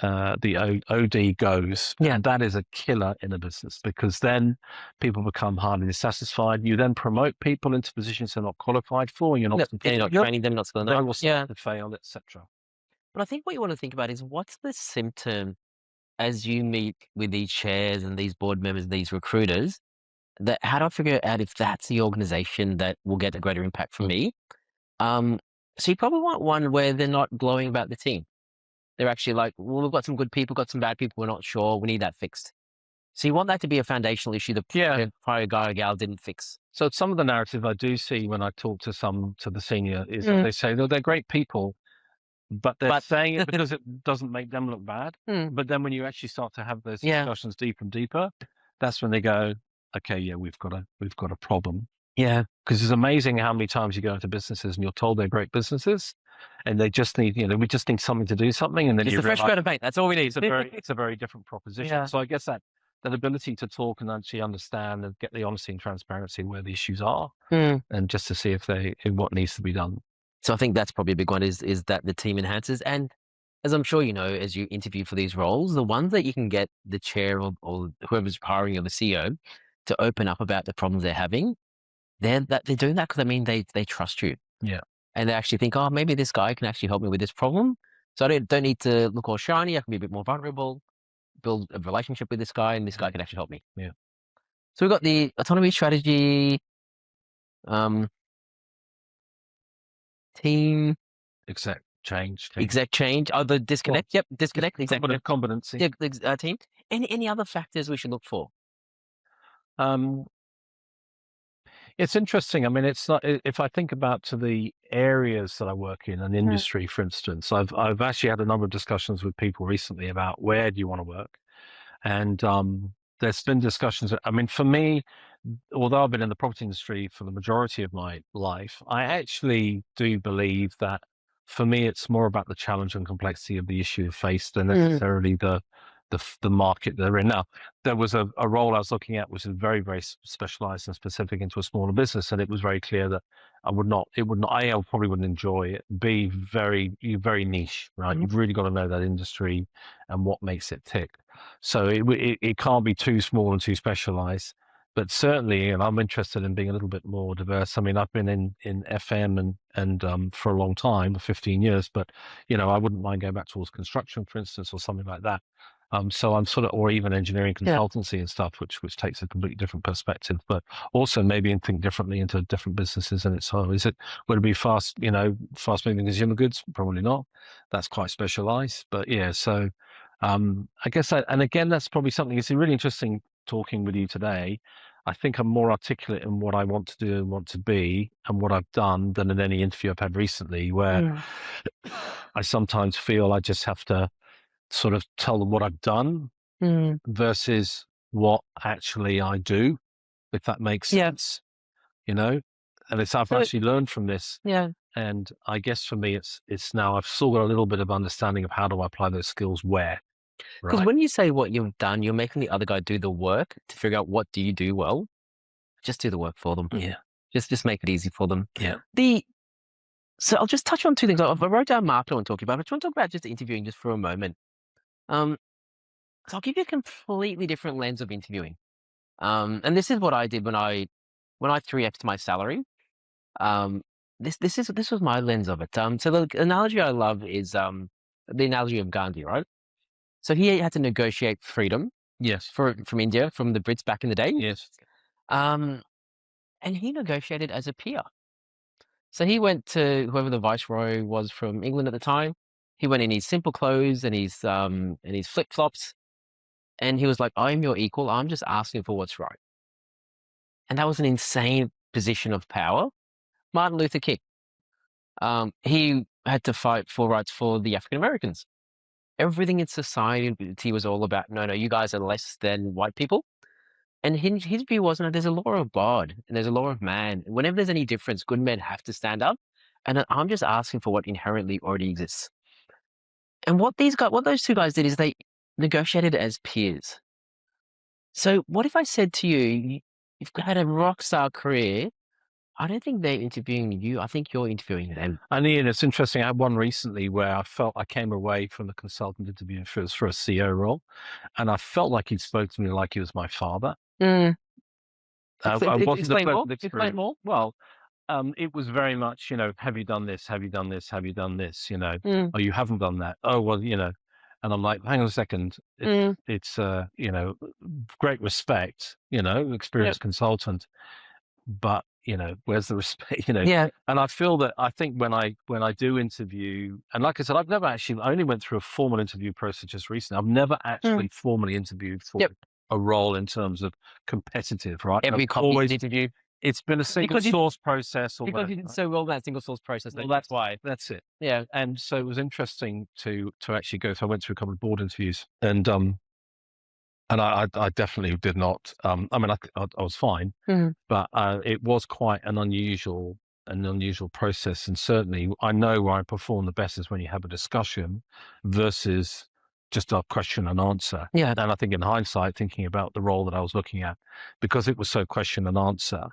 OD goes, and that is a killer in a business, because then people become highly dissatisfied. You then promote people into positions they're not qualified for, and you're not training them, not skilling them. They will start to fail, etc. But I think what you want to think about is, what's the symptom as you meet with these chairs and these board members, these recruiters, that how do I figure out if that's the organization that will get a greater impact for me? So you probably want one where they're not glowing about the team. They're actually like, well, we've got some good people, got some bad people, we're not sure, we need that fixed. So you want that to be a foundational issue that the prior guy or gal didn't fix. So some of the narrative I do see when I talk to the senior is that they say, no, they're great people, but they're saying it because it doesn't make them look bad. But then when you actually start to have those discussions deeper and deeper, that's when they go, okay, yeah, we've got a problem. Yeah. Because it's amazing how many times you go into businesses and you're told they're great businesses, and they just need, we just need something to do something, and then it's a fresh coat of paint. That's all we need. It's a very different proposition. So I guess that that ability to talk and actually understand and get the honesty and transparency where the issues are, Mm. and just to see if what needs to be done. So I think that's probably a big one is that the team enhances. And as I'm sure you know, as you interview for these roles, the ones that you can get the chair or whoever's hiring or the CEO to open up about the problems they're having, they're doing that because I mean they trust you. Yeah. And they actually think, oh, maybe this guy can actually help me with this problem. So I don't need to look all shiny. I can be a bit more vulnerable, build a relationship with this guy, and this guy can actually help me. Yeah. So we've got the autonomy strategy, um, team, Exec change. exec change. Oh, the disconnect. Yep, disconnect. Executive Competency. team. Any other factors we should look for? Um, It's interesting. I mean, it's not, if I think about to the areas that I work in, an industry, for instance, I've actually had a number of discussions with people recently about where do you want to work? And there's been discussions. I mean, for me, although I've been in the property industry for the majority of my life, I actually do believe that for me, it's more about the challenge and complexity of the issue faced than necessarily the market they're in. Now, there was a role I was looking at which is very, very specialized and specific into a smaller business, and it was very clear that it would not, A, I probably wouldn't enjoy it. B, very niche, right? You've really got to know that industry and what makes it tick. So it can't be too small and too specialized. But certainly, and I'm interested in being a little bit more diverse. I mean, I've been in FM and for a long time, 15 years, but I wouldn't mind going back towards construction, for instance, or something like that. So I'm sort of, or even engineering consultancy and stuff, which takes a completely different perspective, but also maybe think differently into different businesses. And would it be fast moving consumer goods? Probably not. That's quite specialized, but yeah. So, I guess and again, that's probably something. It's really interesting talking with you today. I think I'm more articulate in what I want to do and want to be and what I've done than in any interview I've had recently, where I sometimes feel I just have to sort of tell them what I've done versus what actually I do, if that makes sense, And I've actually learned from this. Yeah. And I guess for me, it's now I've still got a little bit of understanding of how do I apply those skills where. Because Right. when you say what you've done, you're making the other guy do the work to figure out what do you do well. Just do the work for them. Yeah. Just make it easy for them. Yeah. So I'll just touch on two things. I wrote down market I want to talk about. I just want to talk about just interviewing just for a moment. So I'll give you a completely different lens of interviewing. And this is what I did when I 3x'd my salary. This was my lens of it. So the analogy I love is the analogy of Gandhi, right? So he had to negotiate freedom. Yes. From India, from the Brits back in the day. Yes. And he negotiated as a peer. So he went to whoever the viceroy was from England at the time. He went in his simple clothes and his flip flops, and he was like, "I'm your equal. I'm just asking for what's right." And that was an insane position of power. Martin Luther King. He had to fight for rights for the African Americans. Everything in society was all about, no, you guys are less than white people. And his view was, no, there's a law of God and there's a law of man. Whenever there's any difference, good men have to stand up. And I'm just asking for what inherently already exists. And what those two guys did is they negotiated as peers. So what if I said to you, you've had a rock star career. I don't think they're interviewing you. I think you're interviewing them. And Ian, it's interesting. I had one recently where I felt I came away from the consultant interview for a CEO role, and I felt like he'd spoke to me like he was my father. I wasn't Explain more. Well, it was very much, have you done this? Have you done this? Have you done this? Oh, you haven't done that. Oh, well, and I'm like, hang on a second. It's great respect, experienced consultant, but where's the respect? Yeah. And I think when I do interview, and like I said, I only went through a formal interview process just recently. I've never actually formally interviewed for a role in terms of competitive, right? Every company interview. It's been a single source process. Because you did so well in that single source process. Well, that's why. That's it. Yeah. And so it was interesting to actually go through. I went through a couple of board interviews, and I definitely did not. I mean, I was fine, but it was quite an unusual process. And certainly, I know where I perform the best is when you have a discussion versus just a question and answer. Yeah. And I think in hindsight, thinking about the role that I was looking at, because it was so question and answer,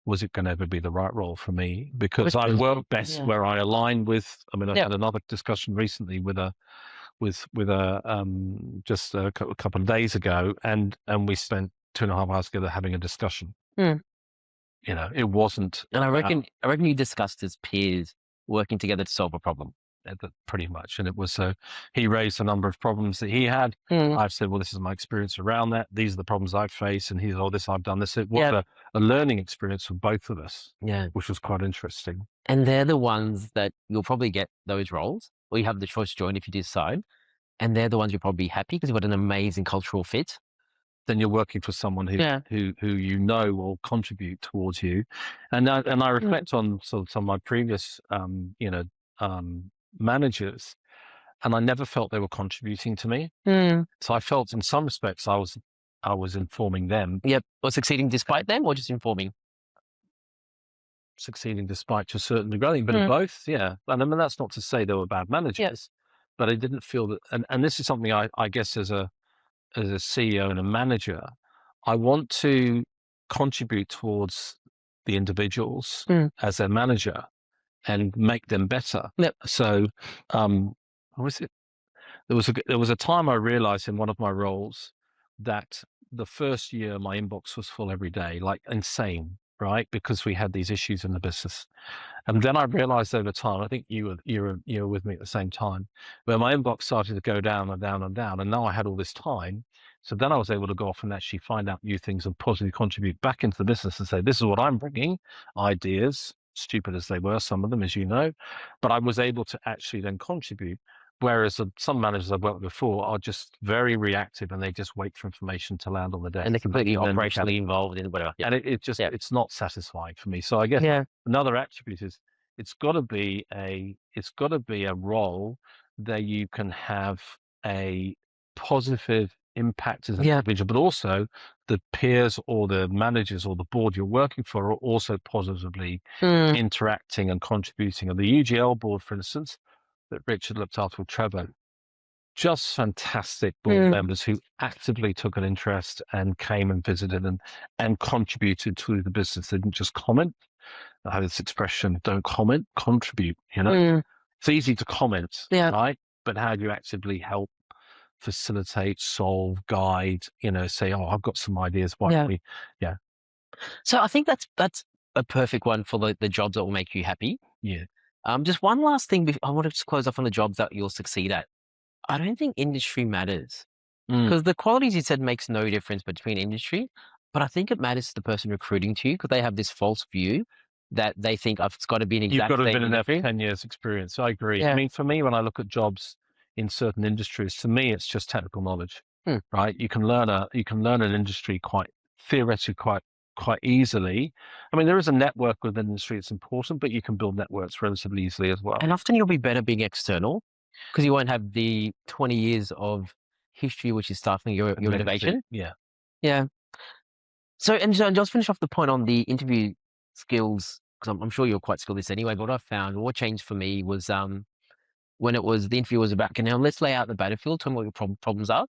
was it going to ever be the right role for me? Because I work best where I align with. I mean, I had another discussion recently with a just a couple of days ago, and we spent 2.5 hours together having a discussion. You know, it wasn't. And I reckon you discussed as peers working together to solve a problem. Pretty much. And it was he raised a number of problems that he had. I've said, well, this is my experience around that. These are the problems I've faced. And he's, oh, this I've done this. It was a learning experience for both of us, which was quite interesting. And they're the ones that you'll probably get those roles, or you have the choice to join if you decide. And they're the ones you'll probably be happy because you've got an amazing cultural fit. Then you're working for someone who you know will contribute towards you. And I reflect on sort of some of my previous managers, and I never felt they were contributing to me. So I felt in some respects I was informing them. Yep. Or succeeding despite them, or just informing? Succeeding despite to a certain degree, but both, yeah. And I mean, that's not to say they were bad managers, but I didn't feel that. And this is something I guess as a CEO and a manager, I want to contribute towards the individuals as their manager and make them better. So, was it? There was a time I realized in one of my roles that the first year my inbox was full every day, like insane, right? Because we had these issues in the business. And then I realized over time, I think you were with me at the same time, where my inbox started to go down and down and down. And now I had all this time. So then I was able to go off and actually find out new things and positively contribute back into the business and say, this is what I'm bringing, ideas, stupid as they were, some of them, as you know, but I was able to actually then contribute. Whereas some managers I've worked with before are just very reactive and they just wait for information to land on the desk. And they're completely operationally involved in whatever. And it's not satisfying for me. So I guess another attribute is it's got to be a role that you can have a positive impact as an individual, but also the peers or the managers or the board you're working for are also positively interacting and contributing. And the UGL board, for instance, that Richard looked after with Trevor, just fantastic board members who actively took an interest and came and visited and contributed to the business. They didn't just comment. I have this expression, don't comment, contribute, you know. It's easy to comment, right? But how do you actively help facilitate, solve, guide, you know, say, oh, I've got some ideas. Why don't we? Yeah. So I think that's a perfect one for the jobs that will make you happy. Yeah. Just one last thing. I want to just close off on the jobs that you'll succeed at. I don't think industry matters because the qualities you said makes no difference between industry, but I think it matters to the person recruiting to you because they have this false view that they think it's got to be an exact You've got to have same been in there for industry. 10 years experience. I agree. I mean, for me, when I look at jobs in certain industries, to me, it's just technical knowledge, right? You can learn an industry quite theoretically, quite easily. I mean, there is a network within the industry that's important, but you can build networks relatively easily as well. And often you'll be better being external because you won't have the 20 years of history, which is stifling your innovation. Yeah. Yeah. So, and just finish off the point on the interview skills, because I'm sure you're quite skilled at this anyway, but what I found, what changed for me was when the interview was about, okay, now let's lay out the battlefield, tell me what your problems are.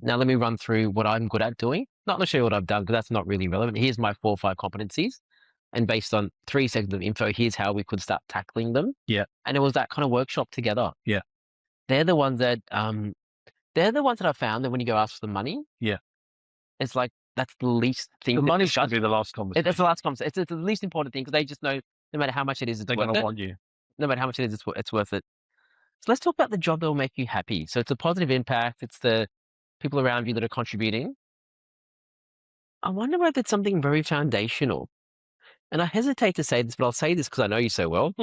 Now let me run through what I'm good at doing. Not necessarily what I've done, because that's not really relevant. Here's my 4 or 5 competencies. And based on 3 seconds of info, here's how we could start tackling them. Yeah. And it was that kind of workshop together. Yeah. They're the ones that I found that when you go ask for the money, it's like, that's the least thing. The money should be the last conversation. It's the last conversation. It's the least important thing because they just know no matter how much it is, it's They're worth going it. to want you. No matter how much it is, it's worth it. So let's talk about the job that will make you happy. So it's a positive impact. It's the people around you that are contributing. I wonder whether it's something very foundational. And I hesitate to say this, but I'll say this because I know you so well.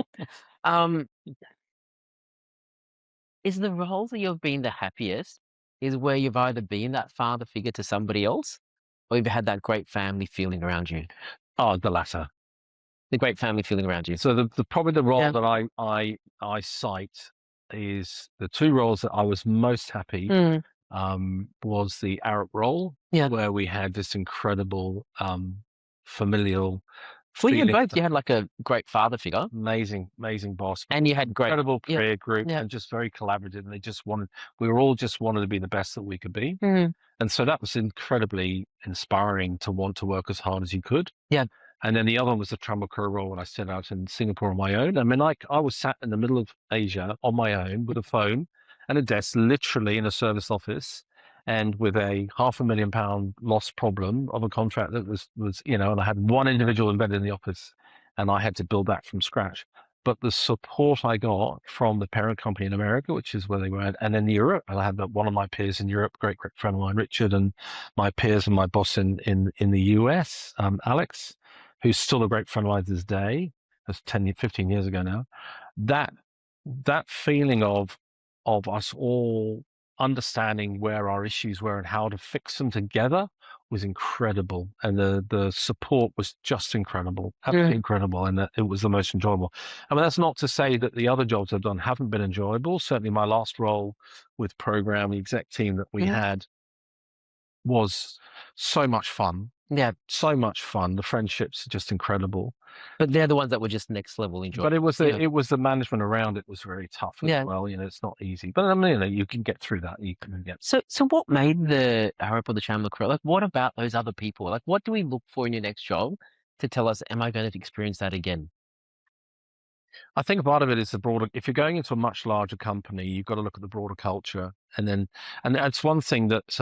Is the role that you've been the happiest is where you've either been that father figure to somebody else or you've had that great family feeling around you? Oh, the latter. The great family feeling around you. So probably the role that I cite is the 2 roles that I was most happy was the Arab role, where we had this incredible familial Well, you had feeling. both. You had like a great father figure, Amazing, amazing boss, and you had great. incredible Yeah. peer group, Yeah. and just very collaborative. And they just wanted, we were all just wanted to be the best that we could be. Mm. And so that was incredibly inspiring to want to work as hard as you could. Yeah. And then the other one was the travel crew role when I set out in Singapore on my own. I mean, like I was sat in the middle of Asia on my own with a phone and a desk, literally in a service office, and with a £500,000 loss problem of a contract that was, and I had one individual embedded in the office, and I had to build that from scratch. But the support I got from the parent company in America, which is where they were at, and in Europe, and I had one of my peers in Europe, great friend of mine, Richard, and my peers and my boss in the US, Alex, who's still a great friend of mine to this day. That's 10, 15 years ago now. That that feeling of us all understanding where our issues were and how to fix them together was incredible, and the support was just incredible, absolutely incredible, and it was the most enjoyable. I mean, that's not to say that the other jobs I've done haven't been enjoyable. Certainly, my last role with Program, the exec team that we had, was so much fun. Yeah. So much fun. The friendships are just incredible. But they're the ones that were just next level enjoy. But it was the management around it was very tough as well. It's not easy. But I mean, you can get through that. You can get. So what made the Harrop or the Chandler crew? Like, what about those other people? Like, what do we look for in your next job to tell us, am I going to experience that again? I think part of it is the broader. If you're going into a much larger company, you've got to look at the broader culture, and that's one thing that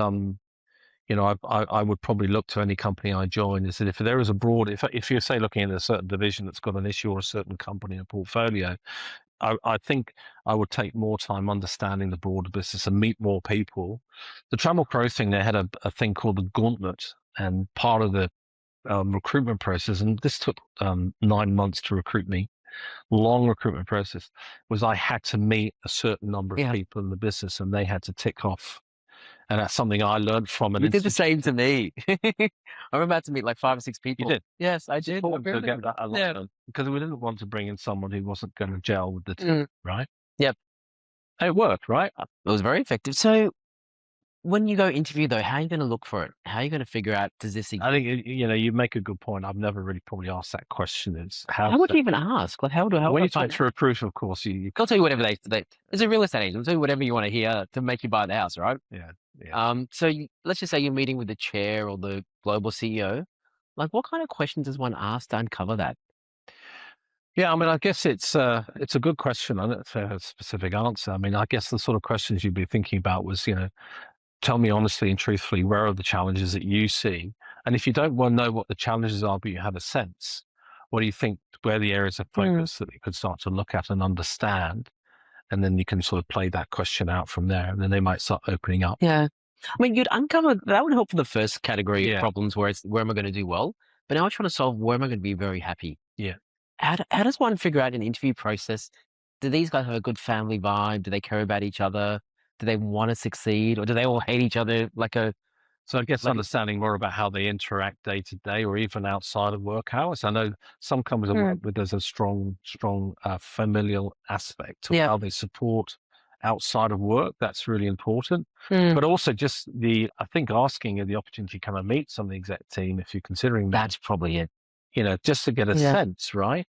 I would probably look to any company I join is that if there is a broad, if you're say looking at a certain division that's got an issue or a certain company in a portfolio, I think I would take more time understanding the broader business and meet more people. The Trammell Crow thing, they had a thing called the Gauntlet, and part of the recruitment process, and this took 9 months to recruit me, long recruitment process, was I had to meet a certain number of people in the business, and they had to tick off. And that's something I learned from an You did the same to me. I'm about to meet like 5 or 6 people. You did? Yes, I did. To get that alignment, because we didn't want to bring in someone who wasn't going to gel with the team, right? Yep. It worked, right? It was very effective. So when you go interview, though, how are you going to look for it? How are you going to figure out, does this exist? I think, you make a good point. I've never really probably asked that question. Is how would you even ask? Like, how when you talk to a recruiter, of course, they'll tell you whatever they as a real estate agent, they'll tell you whatever you want to hear to make you buy the house, right? Yeah. So let's just say you're meeting with the chair or the global CEO. Like, what kind of questions does one ask to uncover that? Yeah, I mean, I guess it's a good question. I don't have a specific answer. I mean, I guess the sort of questions you'd be thinking about was, tell me honestly and truthfully, where are the challenges that you see? And if you don't want to know what the challenges are, but you have a sense, what do you think, where the areas of focus that you could start to look at and understand? And then you can sort of play that question out from there. And then they might start opening up. Yeah. I mean, you'd uncover, that would help for the first category of problems where am I going to do well? But now I'm trying to solve where am I going to be very happy? Yeah. How does one figure out in the interview process, do these guys have a good family vibe? Do they care about each other? Do they want to succeed? Or do they all hate each other So I guess understanding more about how they interact day to day or even outside of work hours. I know some companies I work with, there's a strong familial aspect to how they support outside of work. That's really important. But also just I think asking the opportunity to come and meet some of the exec team if you're considering that. That's probably it. Just to get a sense, right?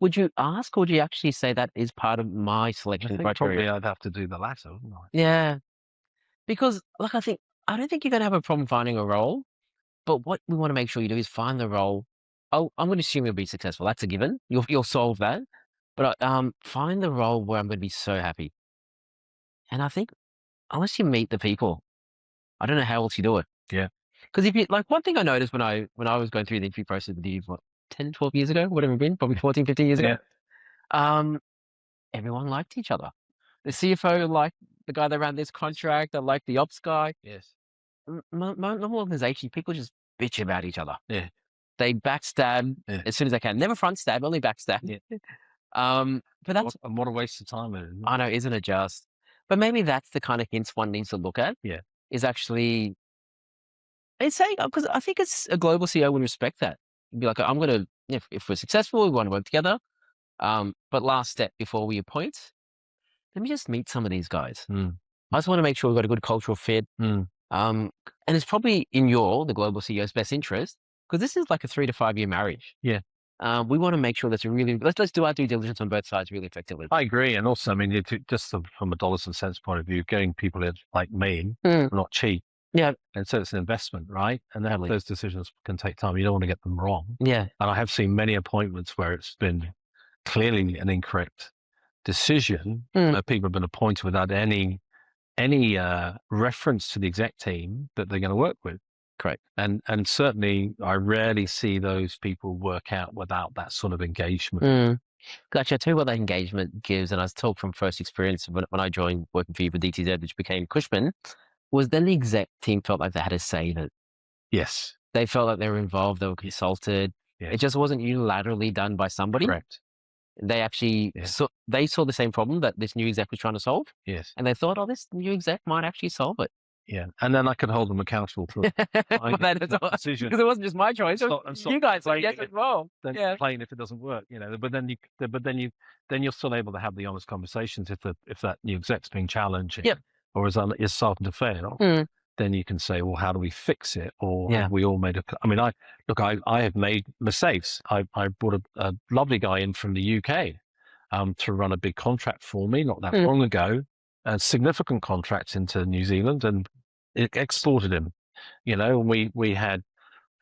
Would you ask, or would you actually say that is part of my selection criteria? Probably I'd have to do the latter, wouldn't I? Yeah. Because, like, I don't think you're going to have a problem finding a role, but what we want to make sure you do is find the role. Oh, I'm going to assume you'll be successful. That's a given. You'll solve that. But find the role where I'm going to be so happy. And I think unless you meet the people, I don't know how else you do it. Yeah. Because if you, like, one thing I noticed when I was going through the interview process with you, 10, 12 years ago, whatever it's been, probably 14, 15 years ago, everyone liked each other. The CFO liked the guy that ran this contract. I liked the ops guy. Yes. Normal organization, people just bitch about each other. Yeah. They backstab as soon as they can. Never front stab, only backstab. Yeah. But that's what a waste of time it is. I know, isn't it just? But maybe that's the kind of hints one needs to look at. Yeah. Is actually, it's saying, because I think it's a global CEO would respect that. Be like, I'm going to, if we're successful, we want to work together. But last step before we appoint, let me just meet some of these guys. I just want to make sure we've got a good cultural fit. And it's probably in the global CEO's best interest because this is like a 3 to 5 year marriage. Yeah. We want to make sure that's let's do our due diligence on both sides really effectively. I agree. And also, I mean, just from a dollars and cents point of view, getting people in like me, not cheap. Yeah. And so it's an investment, right? And Totally. those decisions can take time. You don't want to get them wrong. Yeah. And I have seen many appointments where it's been clearly an incorrect decision, where people have been appointed without any reference to the exec team that they're going to work with. Correct. And certainly I rarely see those people work out without that sort of engagement. Gotcha. I'll tell you what that engagement gives, and I was told from first experience when I joined working for you for DTZ, which became Cushman, was then the exec team felt like they had a say in it. Yes. They felt like they were involved, they were consulted. Yes. It just wasn't unilaterally done by somebody. Correct. They actually saw the same problem that this new exec was trying to solve. Yes. And they thought, oh, this new exec might actually solve it. Yeah. And then I could hold them accountable for that decision. Because it wasn't just my choice. You guys said yes as well. Then complain if it doesn't work, but then you're still able to have the honest conversations if that new exec's being challenged or is starting to fail. Then you can say, well, how do we fix it? Or have we all made I have made mistakes. I brought a lovely guy in from the UK to run a big contract for me not that long ago, a significant contract into New Zealand, and it exported him. And we had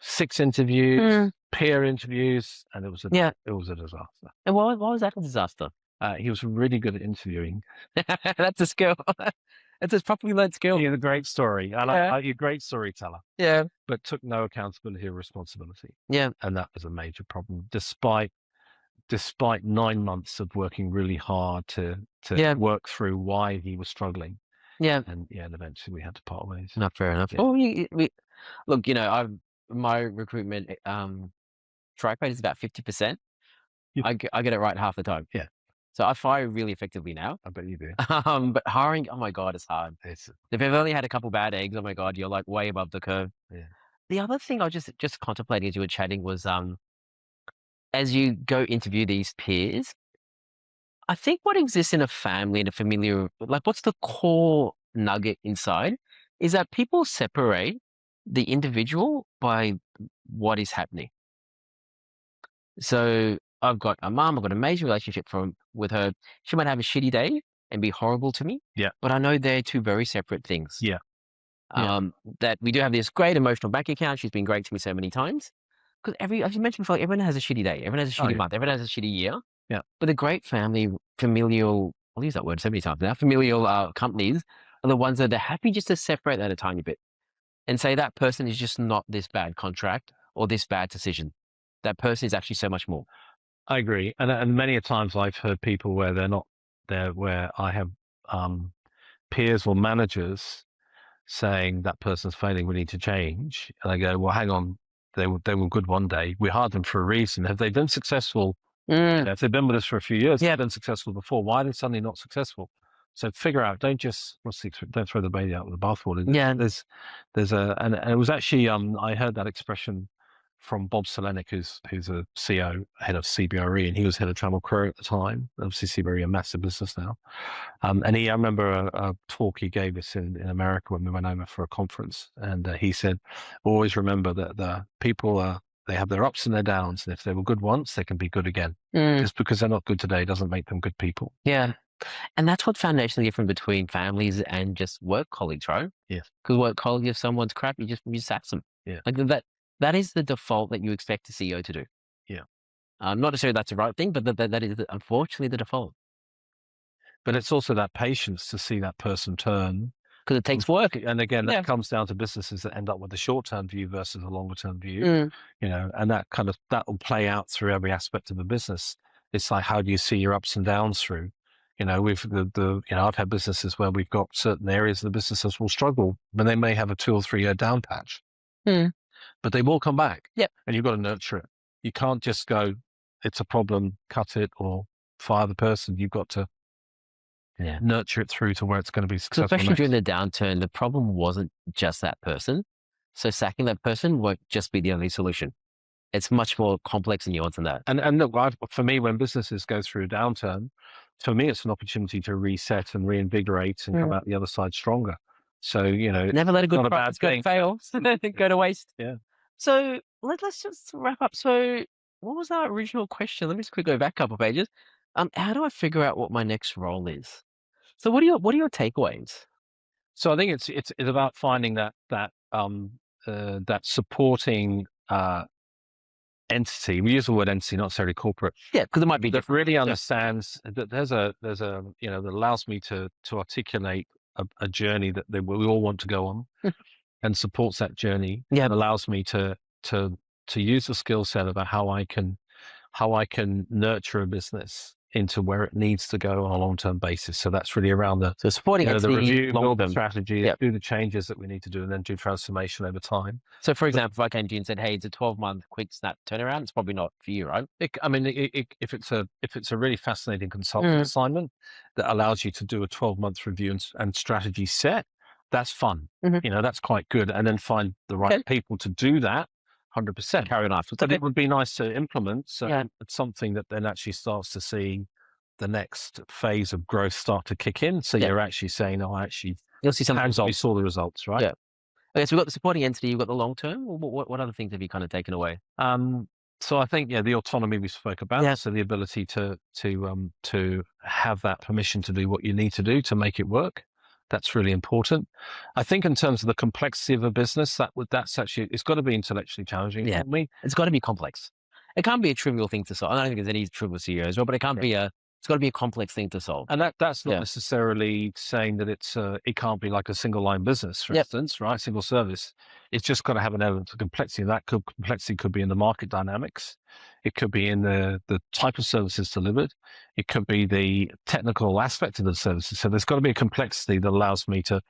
6 interviews, peer interviews, and it was a disaster. And why was that a disaster? He was really good at interviewing. That's a skill. It's a properly learned skill. He's a great story. And you're a great storyteller. Yeah. But took no accountability or responsibility. Yeah. And that was a major problem, despite 9 months of working really hard to work through why he was struggling. Yeah. And eventually we had to part ways. Not fair enough. Yeah. Oh, look, my recruitment strike rate is about 50%. I get it right half the time. Yeah. So I fire really effectively now. I bet you do. But hiring, oh my God, it's hard. If you've only had a couple bad eggs, oh my God, you're like way above the curve. Yeah. The other thing I was just contemplating as you were chatting was, as you go interview these peers, I think what exists in a family and a familiar, like what's the core nugget inside, is that people separate the individual by what is happening. So I've got a mom, I've got an amazing relationship with her. She might have a shitty day and be horrible to me. Yeah. But I know they're two very separate things. Yeah. That we do have this great emotional bank account. She's been great to me so many times. Because as you mentioned before, everyone has a shitty day. Everyone has a shitty month. Everyone has a shitty year. Yeah. But the great familial, I'll use that word so many times now, familial companies are the ones that are happy just to separate that a tiny bit and say that person is just not this bad contract or this bad decision. That person is actually so much more. I agree. And many a times I've heard people where they're not there, where I have peers or managers saying that person's failing, we need to change. And I go, well, hang on, they were good one day. We hired them for a reason. Have they been successful? If they've been with us for a few years, they've been successful before. Why are they suddenly not successful? So figure out, don't throw the baby out with the bathwater. Yeah. And it was actually, I heard that expression from Bob Selenick, who's a CEO, head of CBRE, and he was head of Trammell Crow at the time. Obviously, CBRE, a massive business now. I remember a talk he gave us in America when we went over for a conference, and he said, always remember that the people they have their ups and their downs, and if they were good once, they can be good again. Just because they're not good today doesn't make them good people. Yeah. And that's what's foundationally different between families and just work colleagues, right? Yes. Because work colleagues, if someone's crap, you just sack them. Yeah. Like that is the default that you expect a CEO to do. Yeah. Not necessarily that's the right thing, but that is unfortunately the default. But it's also that patience to see that person turn. Because it takes work. And again, that comes down to businesses that end up with a short-term view versus a longer-term view. And that will play out through every aspect of the business. It's like, how do you see your ups and downs through? I've had businesses where we've got certain areas of the businesses will struggle, but they may have a 2 or 3 year down patch. But they will come back. Yep. And you've got to nurture it. You can't just go, it's a problem, cut it or fire the person. You've got to nurture it through to where it's going to be successful. Especially during the downturn, the problem wasn't just that person. So sacking that person won't just be the only solution. It's much more complex and nuanced than that. And look, for me, when businesses go through a downturn, for me, it's an opportunity to reset and reinvigorate and come out the other side stronger. So, never let a good bad thing fail. Go to waste. Yeah. So let's just wrap up. So what was our original question? Let me just quickly go back a couple pages. How do I figure out what my next role is? So what are your takeaways? So I think it's about finding that supporting entity. We use the word entity, not necessarily corporate. Yeah, because it might be That different. really understands that there's a that allows me to articulate a journey that we all want to go on, and supports that journey. Yeah. And allows me to use the skill set about how I can nurture a business into where it needs to go on a long-term basis. So that's really around the supporting the review, build the long-term strategy, do the changes that we need to do, and then do transformation over time. So, for example, if I came to you and said, "Hey, it's a 12-month quick snap turnaround," it's probably not for you, right? If it's a really fascinating consulting assignment that allows you to do a 12-month review and strategy set, that's fun. That's quite good. And then find the right people to do that. 100%. Carry on afterwards. But it would be nice to implement. So it's something that then actually starts to see the next phase of growth start to kick in. So you're actually saying, you'll see some results. We saw the results, right? Yeah. Okay, so we've got the supporting entity, you've got the long term. What other things have you kind of taken away? So I think the autonomy we spoke about. Yeah. So the ability to have that permission to do what you need to do to make it work. That's really important. I think in terms of the complexity of a business, that's actually, it's got to be intellectually challenging for me. It's got to be complex. It can't be a trivial thing to solve. I don't think there's any trivial CEOs, but it can't be it's got to be a complex thing to solve. And that's not necessarily saying that it can't be like a single line business, for instance, right? Single service. It's just got to have an element of complexity. That complexity could be in the market dynamics. It could be in the type of services delivered. It could be the technical aspect of the services. So there's got to be a complexity that allows me to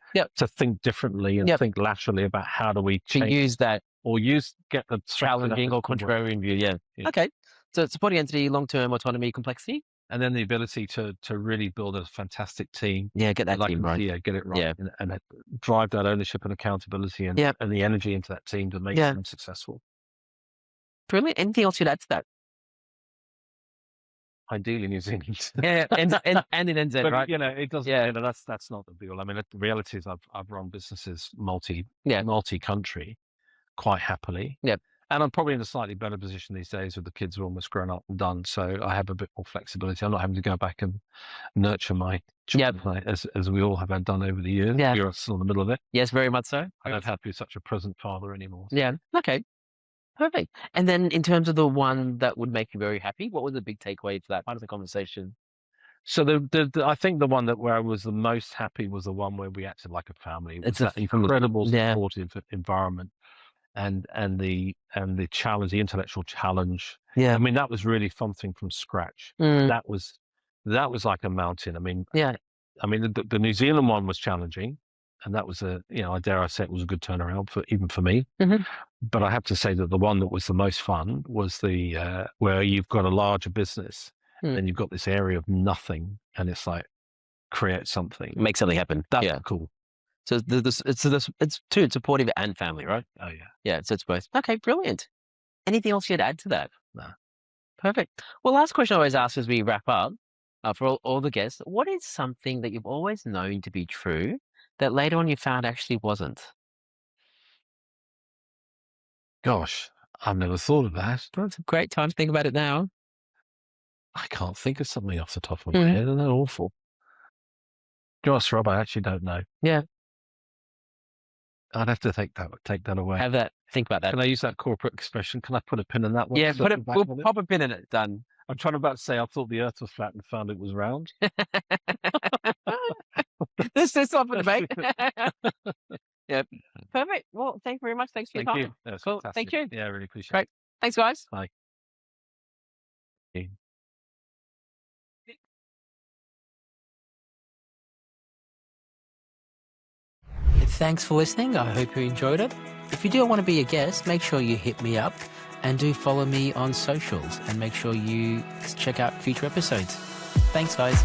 think differently and think laterally about how do we change, use that or get the challenging or contrarian view. Yeah. Okay. So supporting entity, long-term autonomy, complexity. And then the ability to really build a fantastic team. Yeah, get that team right. Yeah, get it right. Yeah. And drive that ownership and accountability and the energy into that team to make them successful. Brilliant. Anything else you'd add to that? Ideally New Zealand. And in NZ, but, right? It doesn't, that's not the deal. I mean, the reality is I've run businesses multi-country quite happily. Yeah. And I'm probably in a slightly better position these days with the kids are almost grown up and done. So I have a bit more flexibility. I'm not having to go back and nurture my children as we all have had done over the years. Yeah. You're still in the middle of it. Yes, very much so. I don't have to be such a present father anymore. Yeah. Okay. Perfect. And then in terms of the one that would make you very happy, what was the big takeaway for that part of the conversation? So I think the one where I was the most happy was the one where we acted like a family. It's that incredible supportive environment. And the challenge, the intellectual challenge. Yeah. I mean, that was really something from scratch. That was like a mountain. I mean, the New Zealand one was challenging, and that was I dare I say it was a good turnaround even for me. But I have to say that the one that was the most fun was the where you've got a larger business and you've got this area of nothing, and it's like create something, make something happen. That's cool. So it's two, supportive and family, right? Oh yeah. Yeah, so it's both. Okay, brilliant. Anything else you'd add to that? No. Perfect. Well, last question I always ask as we wrap up for all the guests, what is something that you've always known to be true that later on you found actually wasn't? Gosh, I've never thought of that. Well, it's a great time to think about it now. I can't think of something off the top of my head. Isn't that awful? Gosh, Rob, I actually don't know. Yeah. I'd have to take that away. Think about that. Can I use that corporate expression? Can I put a pin in that one? Yeah, we'll pop a pin in it. Done. I'm trying about to say I thought the earth was flat and found it was round. This is up for debate. Yeah. Perfect. Well, thank you very much. Thanks for your time. Cool. Thank you. Yeah, I really appreciate it. Great. Thanks, guys. Bye. Thanks for listening. I hope you enjoyed it. If you do want to be a guest, make sure you hit me up and do follow me on socials and make sure you check out future episodes. Thanks, guys.